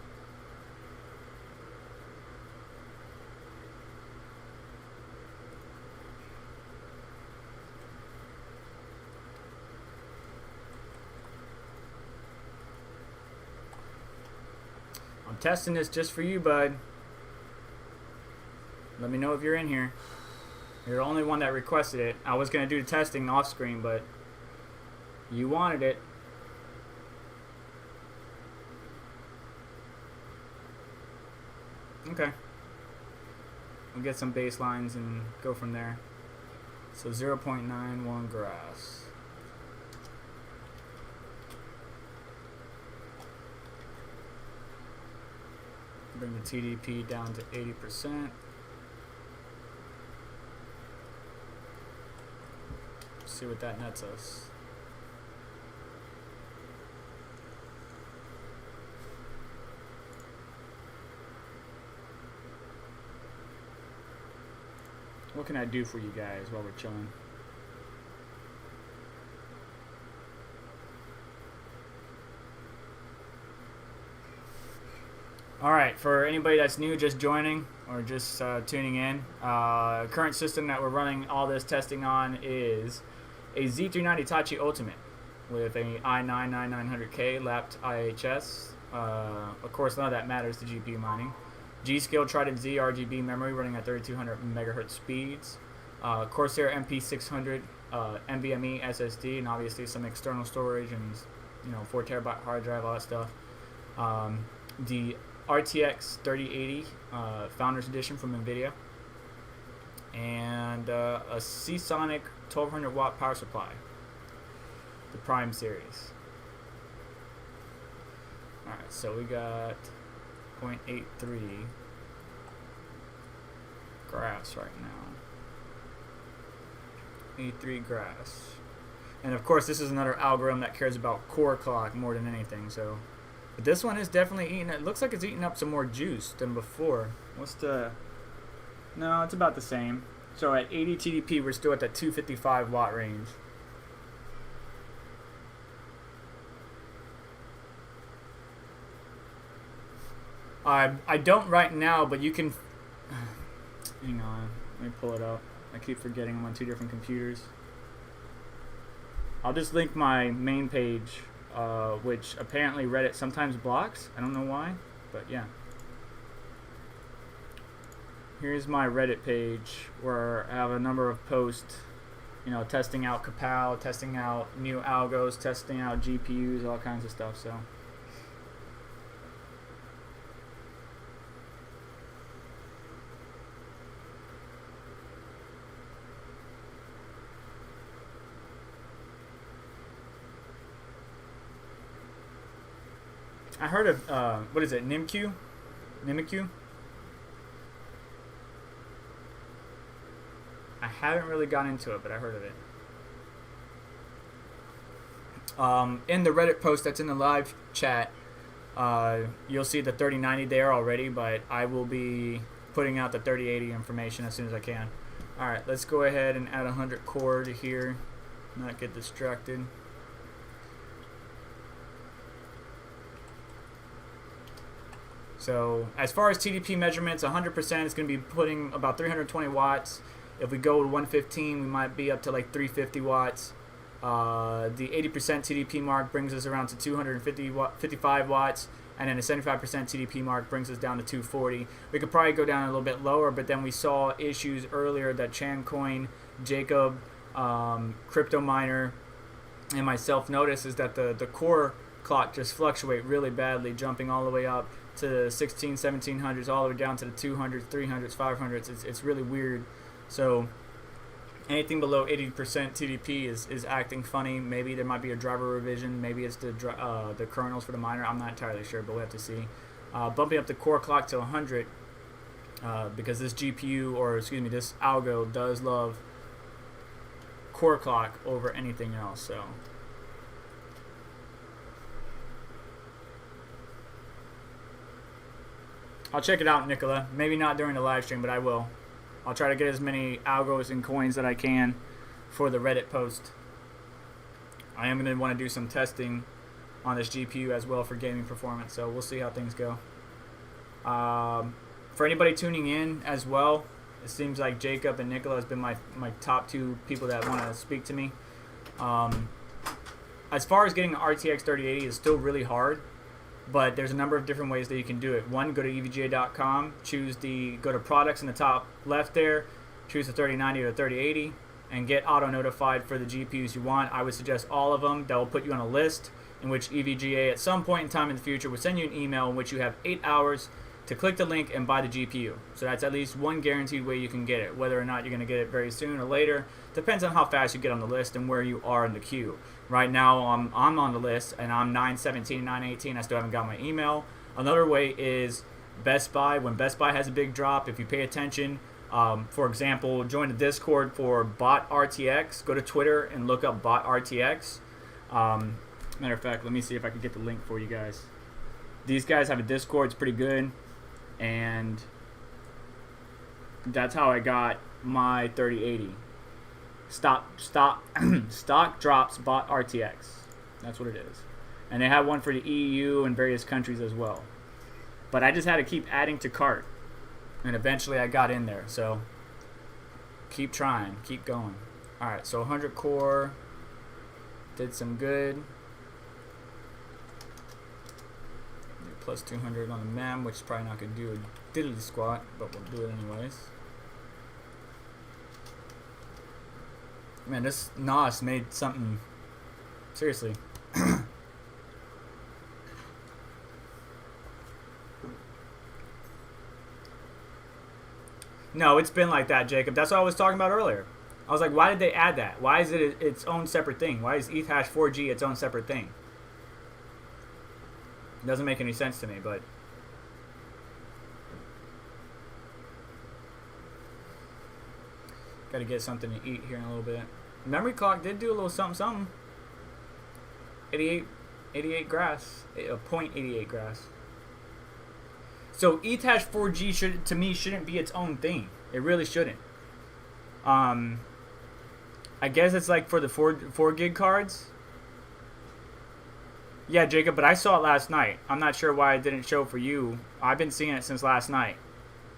I'm testing this just for you, bud. Let me know if you're in here. You're the only one that requested it. I was going to do the testing off screen, but you wanted it. Okay. We'll get some baselines and go from there. So 0.91 graphs. Bring the TDP down to 80%. See what that nets us. What can I do for you guys while we're chilling? Alright, for anybody that's new, just joining or just tuning in, current system that we're running all this testing on is a Z390 Hitachi Ultimate with a i9-9900K lapped IHS. Of course, none of that matters to GPU mining. G-Skill Trident Z RGB memory running at 3200 megahertz speeds. Corsair MP600 NVMe SSD, and obviously some external storage and 4 terabyte hard drive, all that stuff. The RTX 3080 Founders Edition from Nvidia, and a Seasonic 1200 watt power supply, the Prime series. Alright, so we got 0.83 graphs right now. 83 graphs. And of course, this is another algorithm that cares about core clock more than anything. So, but this one is definitely eating. It looks like it's eating up some more juice than before. What's the? No, it's about the same. So at 80 TDP, we're still at that 255 watt range. I don't right now, but you can. Hang on, let me pull it up. I keep forgetting I'm on 2 different computers. I'll just link my main page, which apparently Reddit sometimes blocks. I don't know why, but yeah. Here's my Reddit page where I have a number of posts, testing out Kapow, testing out new algos, testing out GPUs, all kinds of stuff. So. I heard of, what is it, Nimq? I haven't really gotten into it, but I heard of it. In the Reddit post that's in the live chat, you'll see the 3090 there already, but I will be putting out the 3080 information as soon as I can. Alright, let's go ahead and add 100 core to here, not get distracted. So as far as TDP measurements, 100% is going to be putting about 320 watts. If we go to 115, we might be up to like 350 watts. The 80% TDP mark brings us around to 255 watts, and then the 75% TDP mark brings us down to 240. We could probably go down a little bit lower, but then we saw issues earlier that Chancoin, Jacob, Crypto Miner, and myself noticed is that the core clock just fluctuate really badly, jumping all the way up to 16, 1700s, all the way down to the 200s, 300s, 500s. It's really weird. So Anything below 80% TDP is acting funny. Maybe there might be a driver revision. Maybe it's the kernels for the miner. I'm not entirely sure, but we'll have to see. Bumping up the core clock to 100 because this GPU, or excuse me, this algo does love core clock over anything else. So I'll check it out, Nicola. Maybe not during the live stream, but I will. I'll try to get as many algos and coins that I can for the Reddit post. I am going to want to do some testing on this GPU as well for gaming performance, so we'll see how things go. For anybody tuning in as well, it seems like Jacob and Nicola has been my top two people that want to speak to me. As far as getting an RTX 3080 is still really hard, but there's a number of different ways that you can do it. One, go to EVGA.com, go to products in the top left there, choose the 3090 or 3080, and get auto-notified for the GPUs you want. I would suggest all of them. That will put you on a list in which EVGA at some point in time in the future will send you an email in which you have 8 hours to click the link and buy the GPU. So that's at least one guaranteed way you can get it. Whether or not you're going to get it very soon or later depends on how fast you get on the list and where you are in the queue. Right now I'm on the list and I'm 917, 918. I still haven't got my email. Another way is Best Buy. When Best Buy has a big drop, if you pay attention, for example, join the Discord for Bot RTX. Go to Twitter and look up Bot RTX. Matter of fact, let me see if I can get the link for you guys. These guys have a Discord. It's pretty good. And that's how I got my 3080. Stock drops Bot RTX. That's what it is. And they have one for the EU and various countries as well. But I just had to keep adding to cart. And eventually I got in there. So keep trying. Keep going. Alright, so 100 core. Did some good. Plus 200 on the MEM, which is probably not going to do a diddly squat, but we'll do it anyways. Man, this NOS made something. Seriously. No, it's been like that, Jacob. That's what I was talking about earlier. I was like, why did they add that? Why is it its own separate thing? Why is ETHash 4G its own separate thing? It doesn't make any sense to me, but got to get something to eat here in a little bit. Memory clock did do a little something. 88 grass, 0.88 grass. So ETHash 4G to me shouldn't be its own thing. It really shouldn't. I guess it's like for the 4 gig cards. Yeah, Jacob, but I saw it last night. I'm not sure why it didn't show for you. I've been seeing it since last night,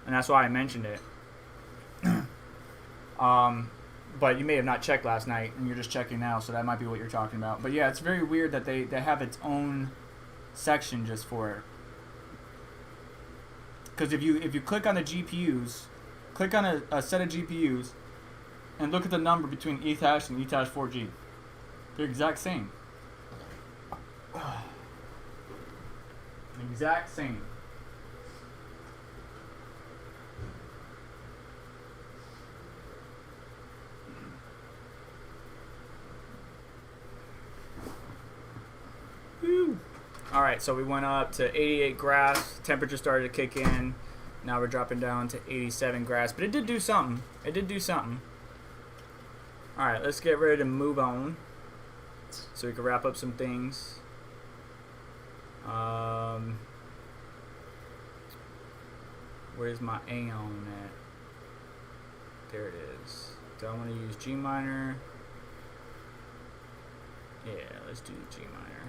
and that's why I mentioned it. But you may have not checked last night, and you're just checking now, so that might be what you're talking about. But yeah, it's very weird that they have its own section just for it. Because if you click on the GPUs, click on a set of GPUs, and look at the number between ETHash and ETHash 4G, they're exact same. Exact same. Woo. All right, so we went up to 88 grass. Temperature started to kick in. Now we're dropping down to 87 grass, but it did do something. It did do something. All right, let's get ready to move on so we can wrap up some things. Where's my Aeon at? There it is. Do I want to use Gminer? Yeah, let's do Gminer.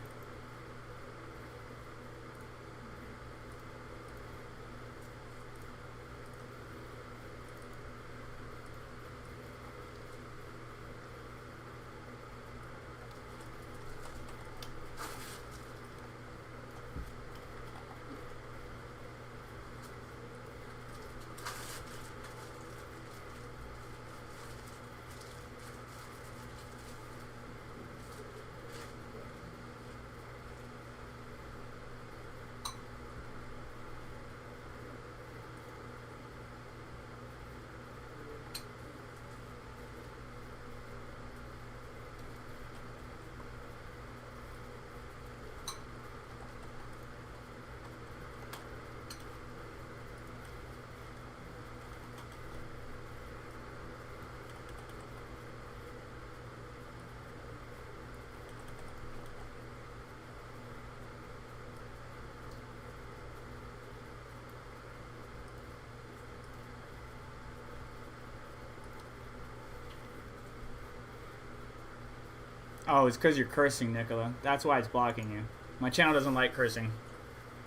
Oh, it's because you're cursing, Nicola. That's why it's blocking you. My channel doesn't like cursing.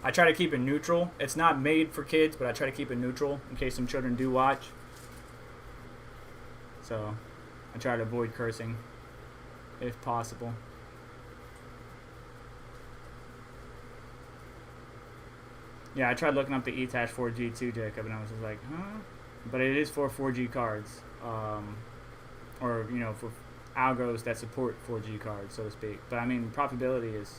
I try to keep it neutral. It's not made for kids, but I try to keep it neutral in case some children do watch. So, I try to avoid cursing if possible. Yeah, I tried looking up the ETH 4G too, Jacob, and I was just like, huh? But it is for 4G cards. Or, you know, for algos that support 4G cards, so to speak. But I mean, profitability is...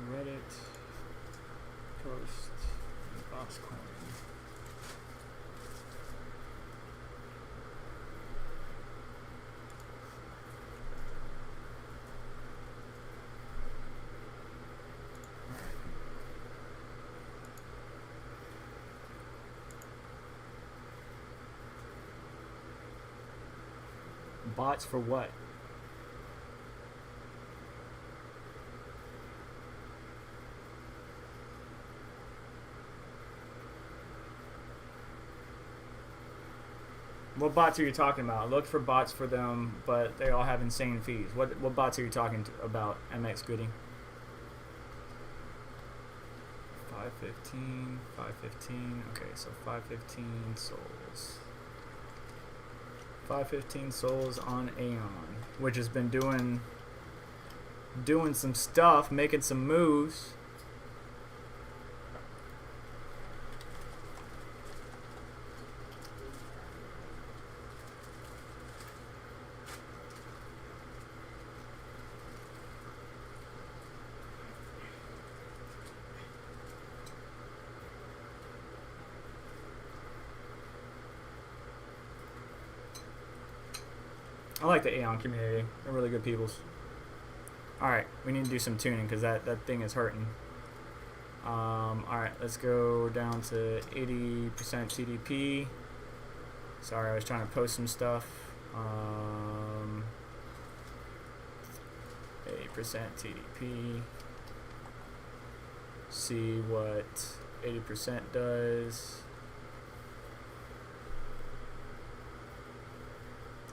Reddit post box coin. Bots for what? What bots are you talking about? Look for bots for them, but they all have insane fees. What bots are you talking about, MX Goody? 515, 515. Okay, so 515 souls. 515 souls on Aeon, which has been doing some stuff, making some moves. I like the Aeon community. They're really good peoples. Alright, we need to do some tuning because that thing is hurting. Alright, let's go down to 80% TDP. Sorry, I was trying to post some stuff. 80% TDP. See what 80% does.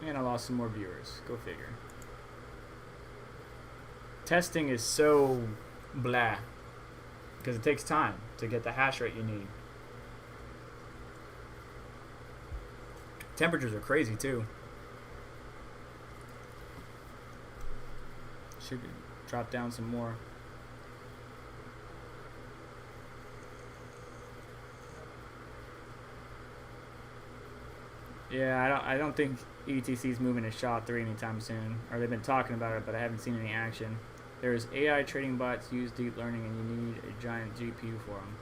And I lost some more viewers. Go figure. Testing is so blah because it takes time to get the hash rate you need. Temperatures are crazy too. Should drop down some more. Yeah, I don't think ETC's moving to SHA-3 anytime soon. Or they've been talking about it, but I haven't seen any action. There's AI trading bots use deep learning, and you need a giant GPU for them.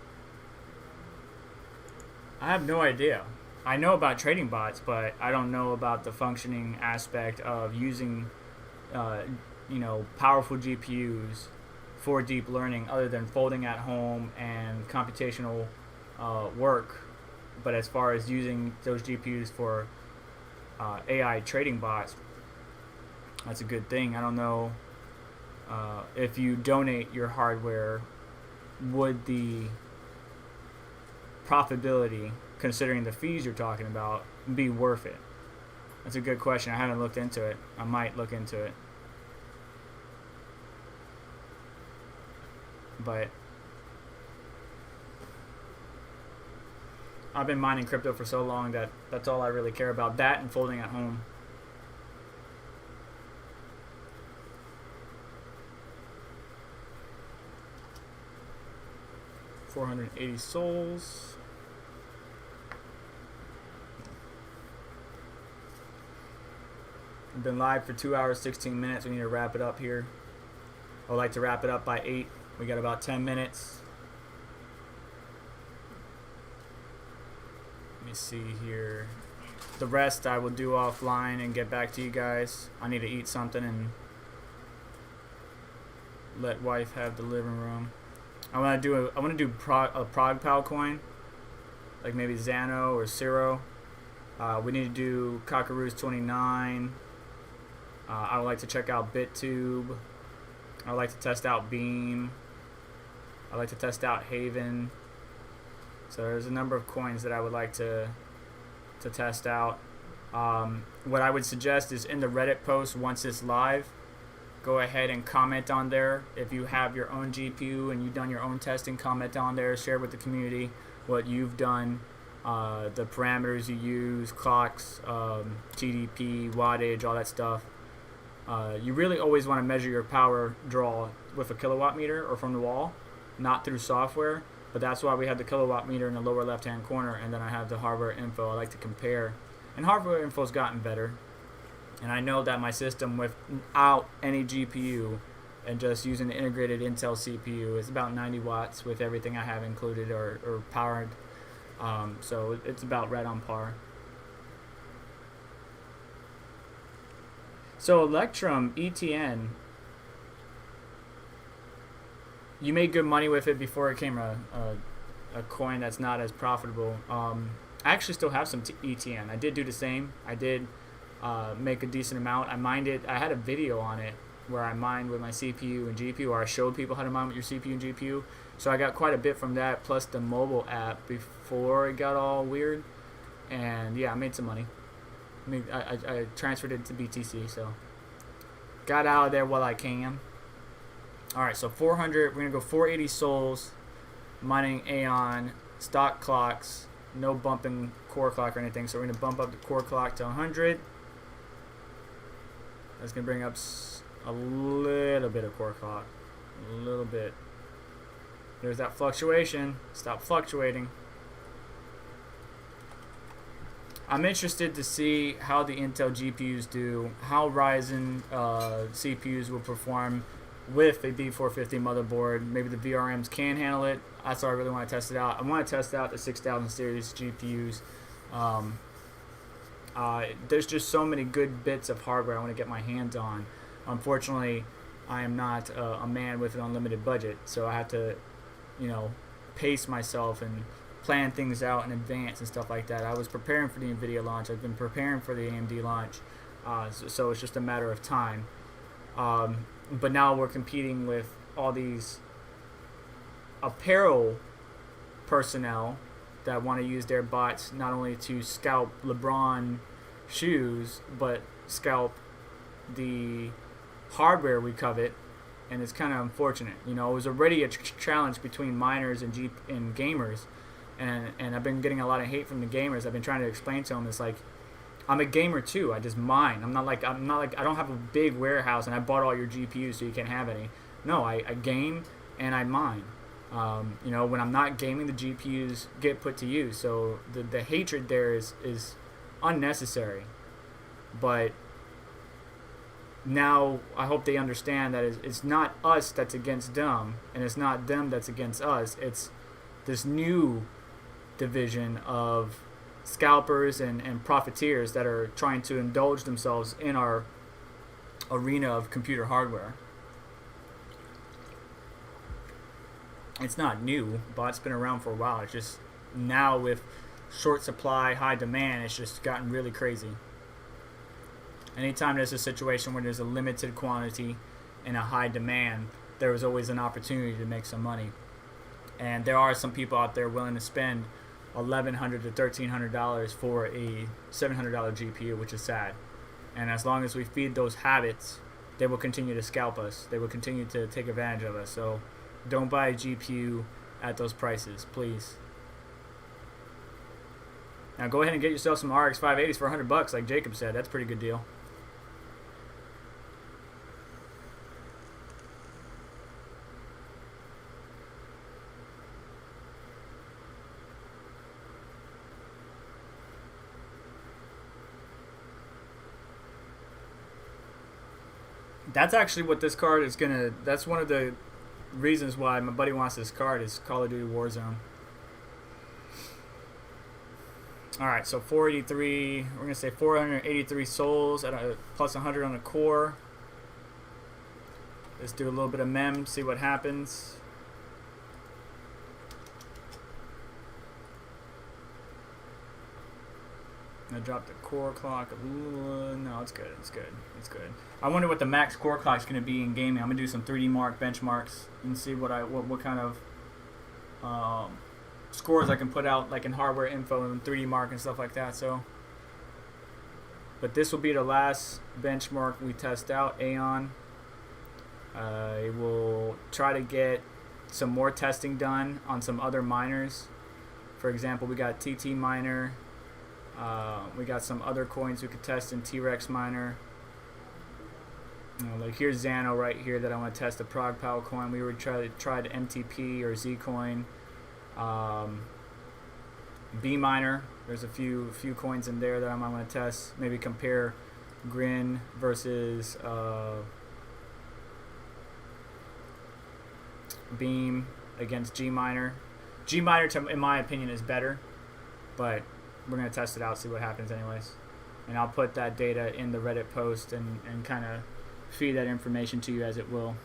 I have no idea. I know about trading bots, but I don't know about the functioning aspect of using, you know, powerful GPUs for deep learning, other than folding at home and computational work But as far as using those GPUs for AI trading bots, that's a good thing. I don't know if you donate your hardware, would the profitability, considering the fees you're talking about, be worth it? That's a good question. I haven't looked into it. I might look into it. But I've been mining crypto for so long that that's all I really care about. That and folding at home. $480 souls. I've been live for 2 hours, 16 minutes. We need to wrap it up here. I would like to wrap it up by 8. We got about 10 minutes. Let me see here. The rest I will do offline and get back to you guys. I need to eat something and let wife have the living room. I want to do a ProgPal coin, like maybe Xano or Zero. We need to do Cockaroos 29. I would like to check out BitTube. I would like to test out Beam. I would like to test out Haven. So there's a number of coins that I would like to test out. What I would suggest is in the Reddit post once it's live, go ahead and comment on there. If you have your own GPU and you've done your own testing, comment on there. Share with the community what you've done, the parameters you use, clocks, TDP, wattage, all that stuff. You really always want to measure your power draw with a kilowatt meter or from the wall, not through software. But that's why we have the kilowatt meter in the lower left hand corner, and then I have the hardware info. I like to compare, and hardware info's gotten better. And I know that my system without any GPU and just using the integrated Intel CPU is about 90 watts with everything I have included or powered. So it's about right on par. So Electrum ETN, you made good money with it before it became a coin that's not as profitable. I actually still have some ETN. I did do the same. I did make a decent amount. I mined it. I had a video on it where I mined with my CPU and GPU, or I showed people how to mine with your CPU and GPU. So I got quite a bit from that, plus the mobile app before it got all weird. And yeah, I made some money. I transferred it to BTC, so got out of there while I can. Alright, so 400, we're going to go 480 souls, mining Aeon, stock clocks, no bumping core clock or anything, so we're going to bump up the core clock to 100. That's going to bring up a little bit of core clock, a little bit. There's that fluctuation, stop fluctuating. I'm interested to see how the Intel GPUs do, how Ryzen CPUs will perform with a B450 motherboard. Maybe the VRMs can handle it. That's why I really want to test it out. I want to test out the 6000 series GPUs. There's just so many good bits of hardware I want to get my hands on. Unfortunately, I am not a man with an unlimited budget, so I have to, pace myself and plan things out in advance and stuff like that. I was preparing for the Nvidia launch. I've been preparing for the AMD launch, so it's just a matter of time. But now we're competing with all these apparel personnel that want to use their bots not only to scalp LeBron shoes, but scalp the hardware we covet, and it's kind of unfortunate. It was already a challenge between miners and gamers, and I've been getting a lot of hate from the gamers. I've been trying to explain to them, it's like, I'm a gamer too. I just mine. I'm not like I don't have a big warehouse and I bought all your GPUs so you can't have any. No, I game and I mine. When I'm not gaming, the GPUs get put to use. So the hatred there is unnecessary. But now I hope they understand that it's not us that's against them, and it's not them that's against us. It's this new division of scalpers and profiteers that are trying to indulge themselves in our arena of computer hardware. It's not new. Bots been around for a while. It's just now with short supply, high demand. It's just gotten really crazy. Anytime there's a situation where there's a limited quantity and a high demand, there is always an opportunity to make some money. And there are some people out there willing to spend $1,100 to $1,300 for a $700 GPU, which is sad. And as long as we feed those habits, they will continue to scalp us. They will continue to take advantage of us. So don't buy a GPU at those prices, please. Now go ahead and get yourself some RX 580s for $100, like Jacob said. That's a pretty good deal. That's actually what this card is gonna. That's one of the reasons why my buddy wants this card is Call of Duty Warzone. All right, so 483. We're gonna say 483 souls at a plus 100 on the core. Let's do a little bit of mem, see what happens. I dropped the core clock. Ooh, no, it's good. It's good. It's good. I wonder what the max core clock is going to be in gaming. I'm going to do some 3D mark benchmarks and see what kind of scores I can put out, like in hardware info and 3D mark and stuff like that. So, but this will be the last benchmark we test out. Aeon. I will try to get some more testing done on some other miners. For example, we got TT miner. We got some other coins we could test in T-Rex miner. Like here's Xano right here that I want to test the Prog Power coin. We would try the MTP or Z coin. B miner. There's a few coins in there that I might want to test. Maybe compare Grin versus Beam against G miner. G miner, in my opinion, is better, but we're going to test it out, see what happens anyways. And I'll put that data in the Reddit post and kind of feed that information to you as it will.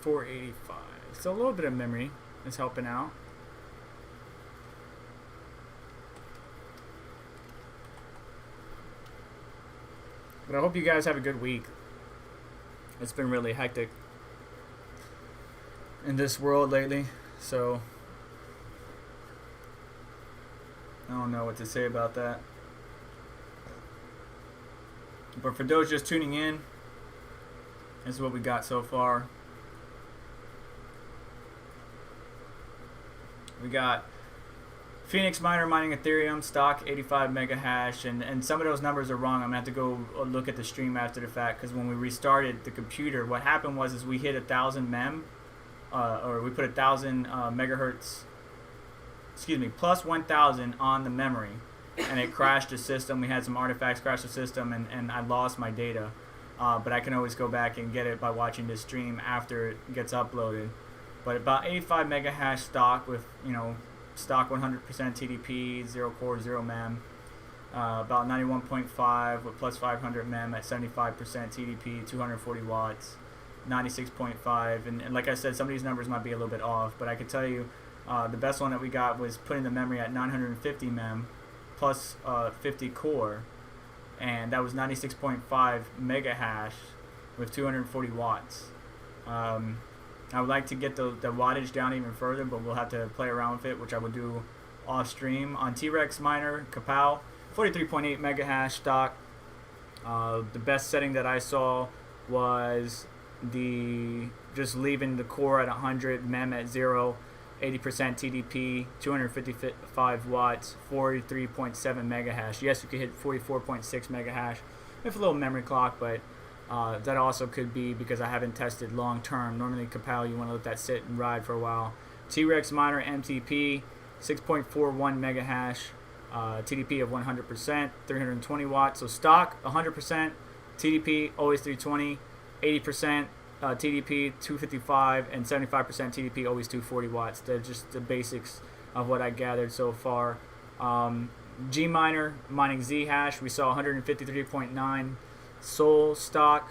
$485. So a little bit of memory is helping out. But I hope you guys have a good week. It's been really hectic in this world lately, so I don't know what to say about that. But for those just tuning in, this is what we got so far. We got Phoenix Miner mining Ethereum, stock 85 mega hash, and some of those numbers are wrong. I'm going to have to go look at the stream after the fact, because when we restarted the computer, what happened was we hit 1,000 mem, or we put 1,000 megahertz, plus 1,000 on the memory, and it crashed the system. We had some artifacts crash the system, and I lost my data. But I can always go back and get it by watching this stream after it gets uploaded. But about 85 mega hash stock with, stock 100% TDP, 0 core, 0 mem. About 91.5 with plus 500 mem at 75% TDP, 240 watts. 96.5, and like I said, some of these numbers might be a little bit off, but I could tell you the best one that we got was putting the memory at 950 mem plus 50 core, and that was 96.5 mega hash with 240 watts. I would like to get the wattage down even further, but we'll have to play around with it, which I will do off stream. On T-Rex miner, Kapow, 43.8 mega hash stock. The best setting that I saw was just leaving the core at 100, mem at 0, 80% TDP, 255 watts, 43.7 mega hash. Yes, you could hit 44.6 mega hash with a little memory clock, but that also could be because I haven't tested long term. Normally Kapow, you want to let that sit and ride for a while. T-Rex miner MTP, 6.41 mega hash, TDP of 100%, 320 watts. So stock 100%, TDP always 320, 80% TDP 255, and 75% TDP always 240 watts. They're just the basics of what I gathered so far. G miner mining ZHash, we saw 153.9 Sol stock,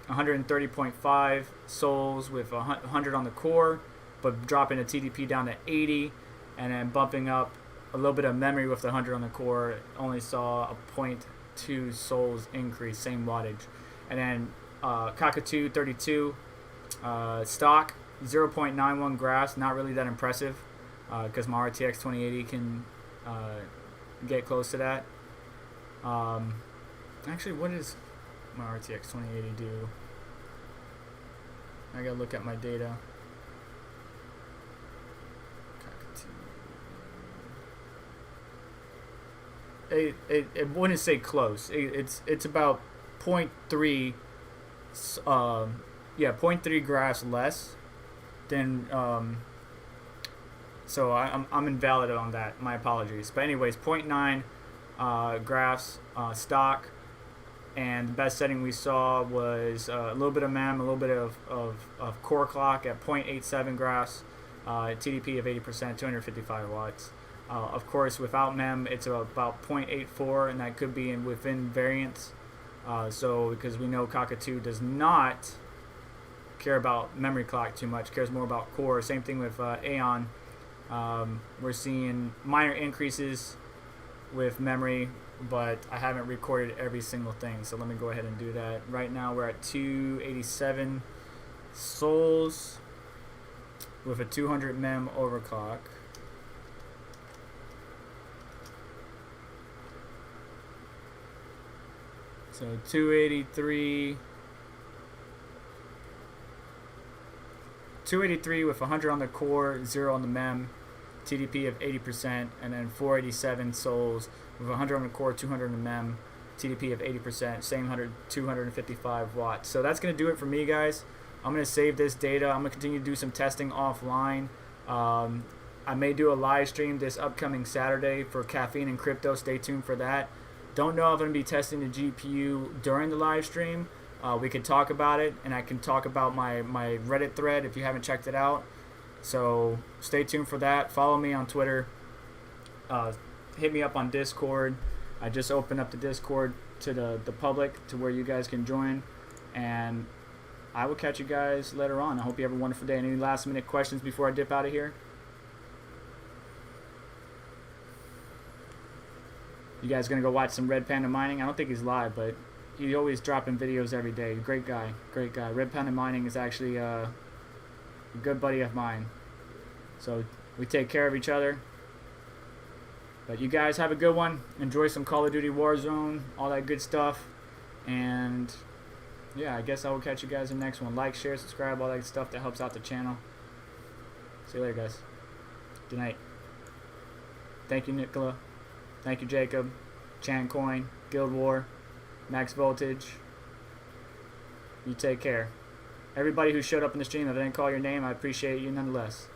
130.5 souls with 100 on the core, but dropping the TDP down to 80, and then bumping up a little bit of memory with the 100 on the core. Only saw a 0.2 souls increase, same wattage. And then Cockatoo 32 stock 0.91 graphs, not really that impressive, because my RTX 2080 can get close to that. Actually, what does my RTX 2080 do? I gotta look at my data. It wouldn't say close. It's about 0.3 0.3 graphs less than so I'm invalid on that. My apologies. But anyways, 0.9 graphs stock, and the best setting we saw was a little bit of MEM, a little bit of core clock at 0.87 graphs, TDP of 80%, 255 watts. Of course, without MEM, it's about 0.84, and that could be within variance. So because we know Cockatoo does not care about memory clock too much, cares more about core. Same thing with Aeon. We're seeing minor increases with memory, but I haven't recorded every single thing, so let me go ahead and do that. Right now we're at 287 souls with a 200 mem overclock. So 283 with 100 on the core, 0 on the mem, TDP of 80%, and then 487 souls with 100 on the core, 200 on the mem, TDP of 80%, same 255 watts. So that's going to do it for me, guys. I'm going to save this data. I'm going to continue to do some testing offline. I may do a live stream this upcoming Saturday for caffeine and crypto. Stay tuned for that. Don't know if I'm going to be testing the GPU during the live stream. We can talk about it, and I can talk about my Reddit thread if you haven't checked it out. So stay tuned for that. Follow me on Twitter. Hit me up on Discord. I just opened up the Discord to the public, to where you guys can join. And I will catch you guys later on. I hope you have a wonderful day. Any last minute questions before I dip out of here? You guys gonna go watch some Red Panda Mining? I don't think he's live, but he's always dropping videos every day. Great guy, great guy. Red Panda Mining is actually a good buddy of mine. So we take care of each other. But you guys have a good one. Enjoy some Call of Duty Warzone, all that good stuff. And yeah, I guess I will catch you guys in the next one. Like, share, subscribe, all that stuff that helps out the channel. See you later, guys. Good night. Thank you, Nicola. Thank you, Jacob. Chancoin, Guild War, Max Voltage. You take care. Everybody who showed up in the stream, if I didn't call your name, I appreciate you nonetheless.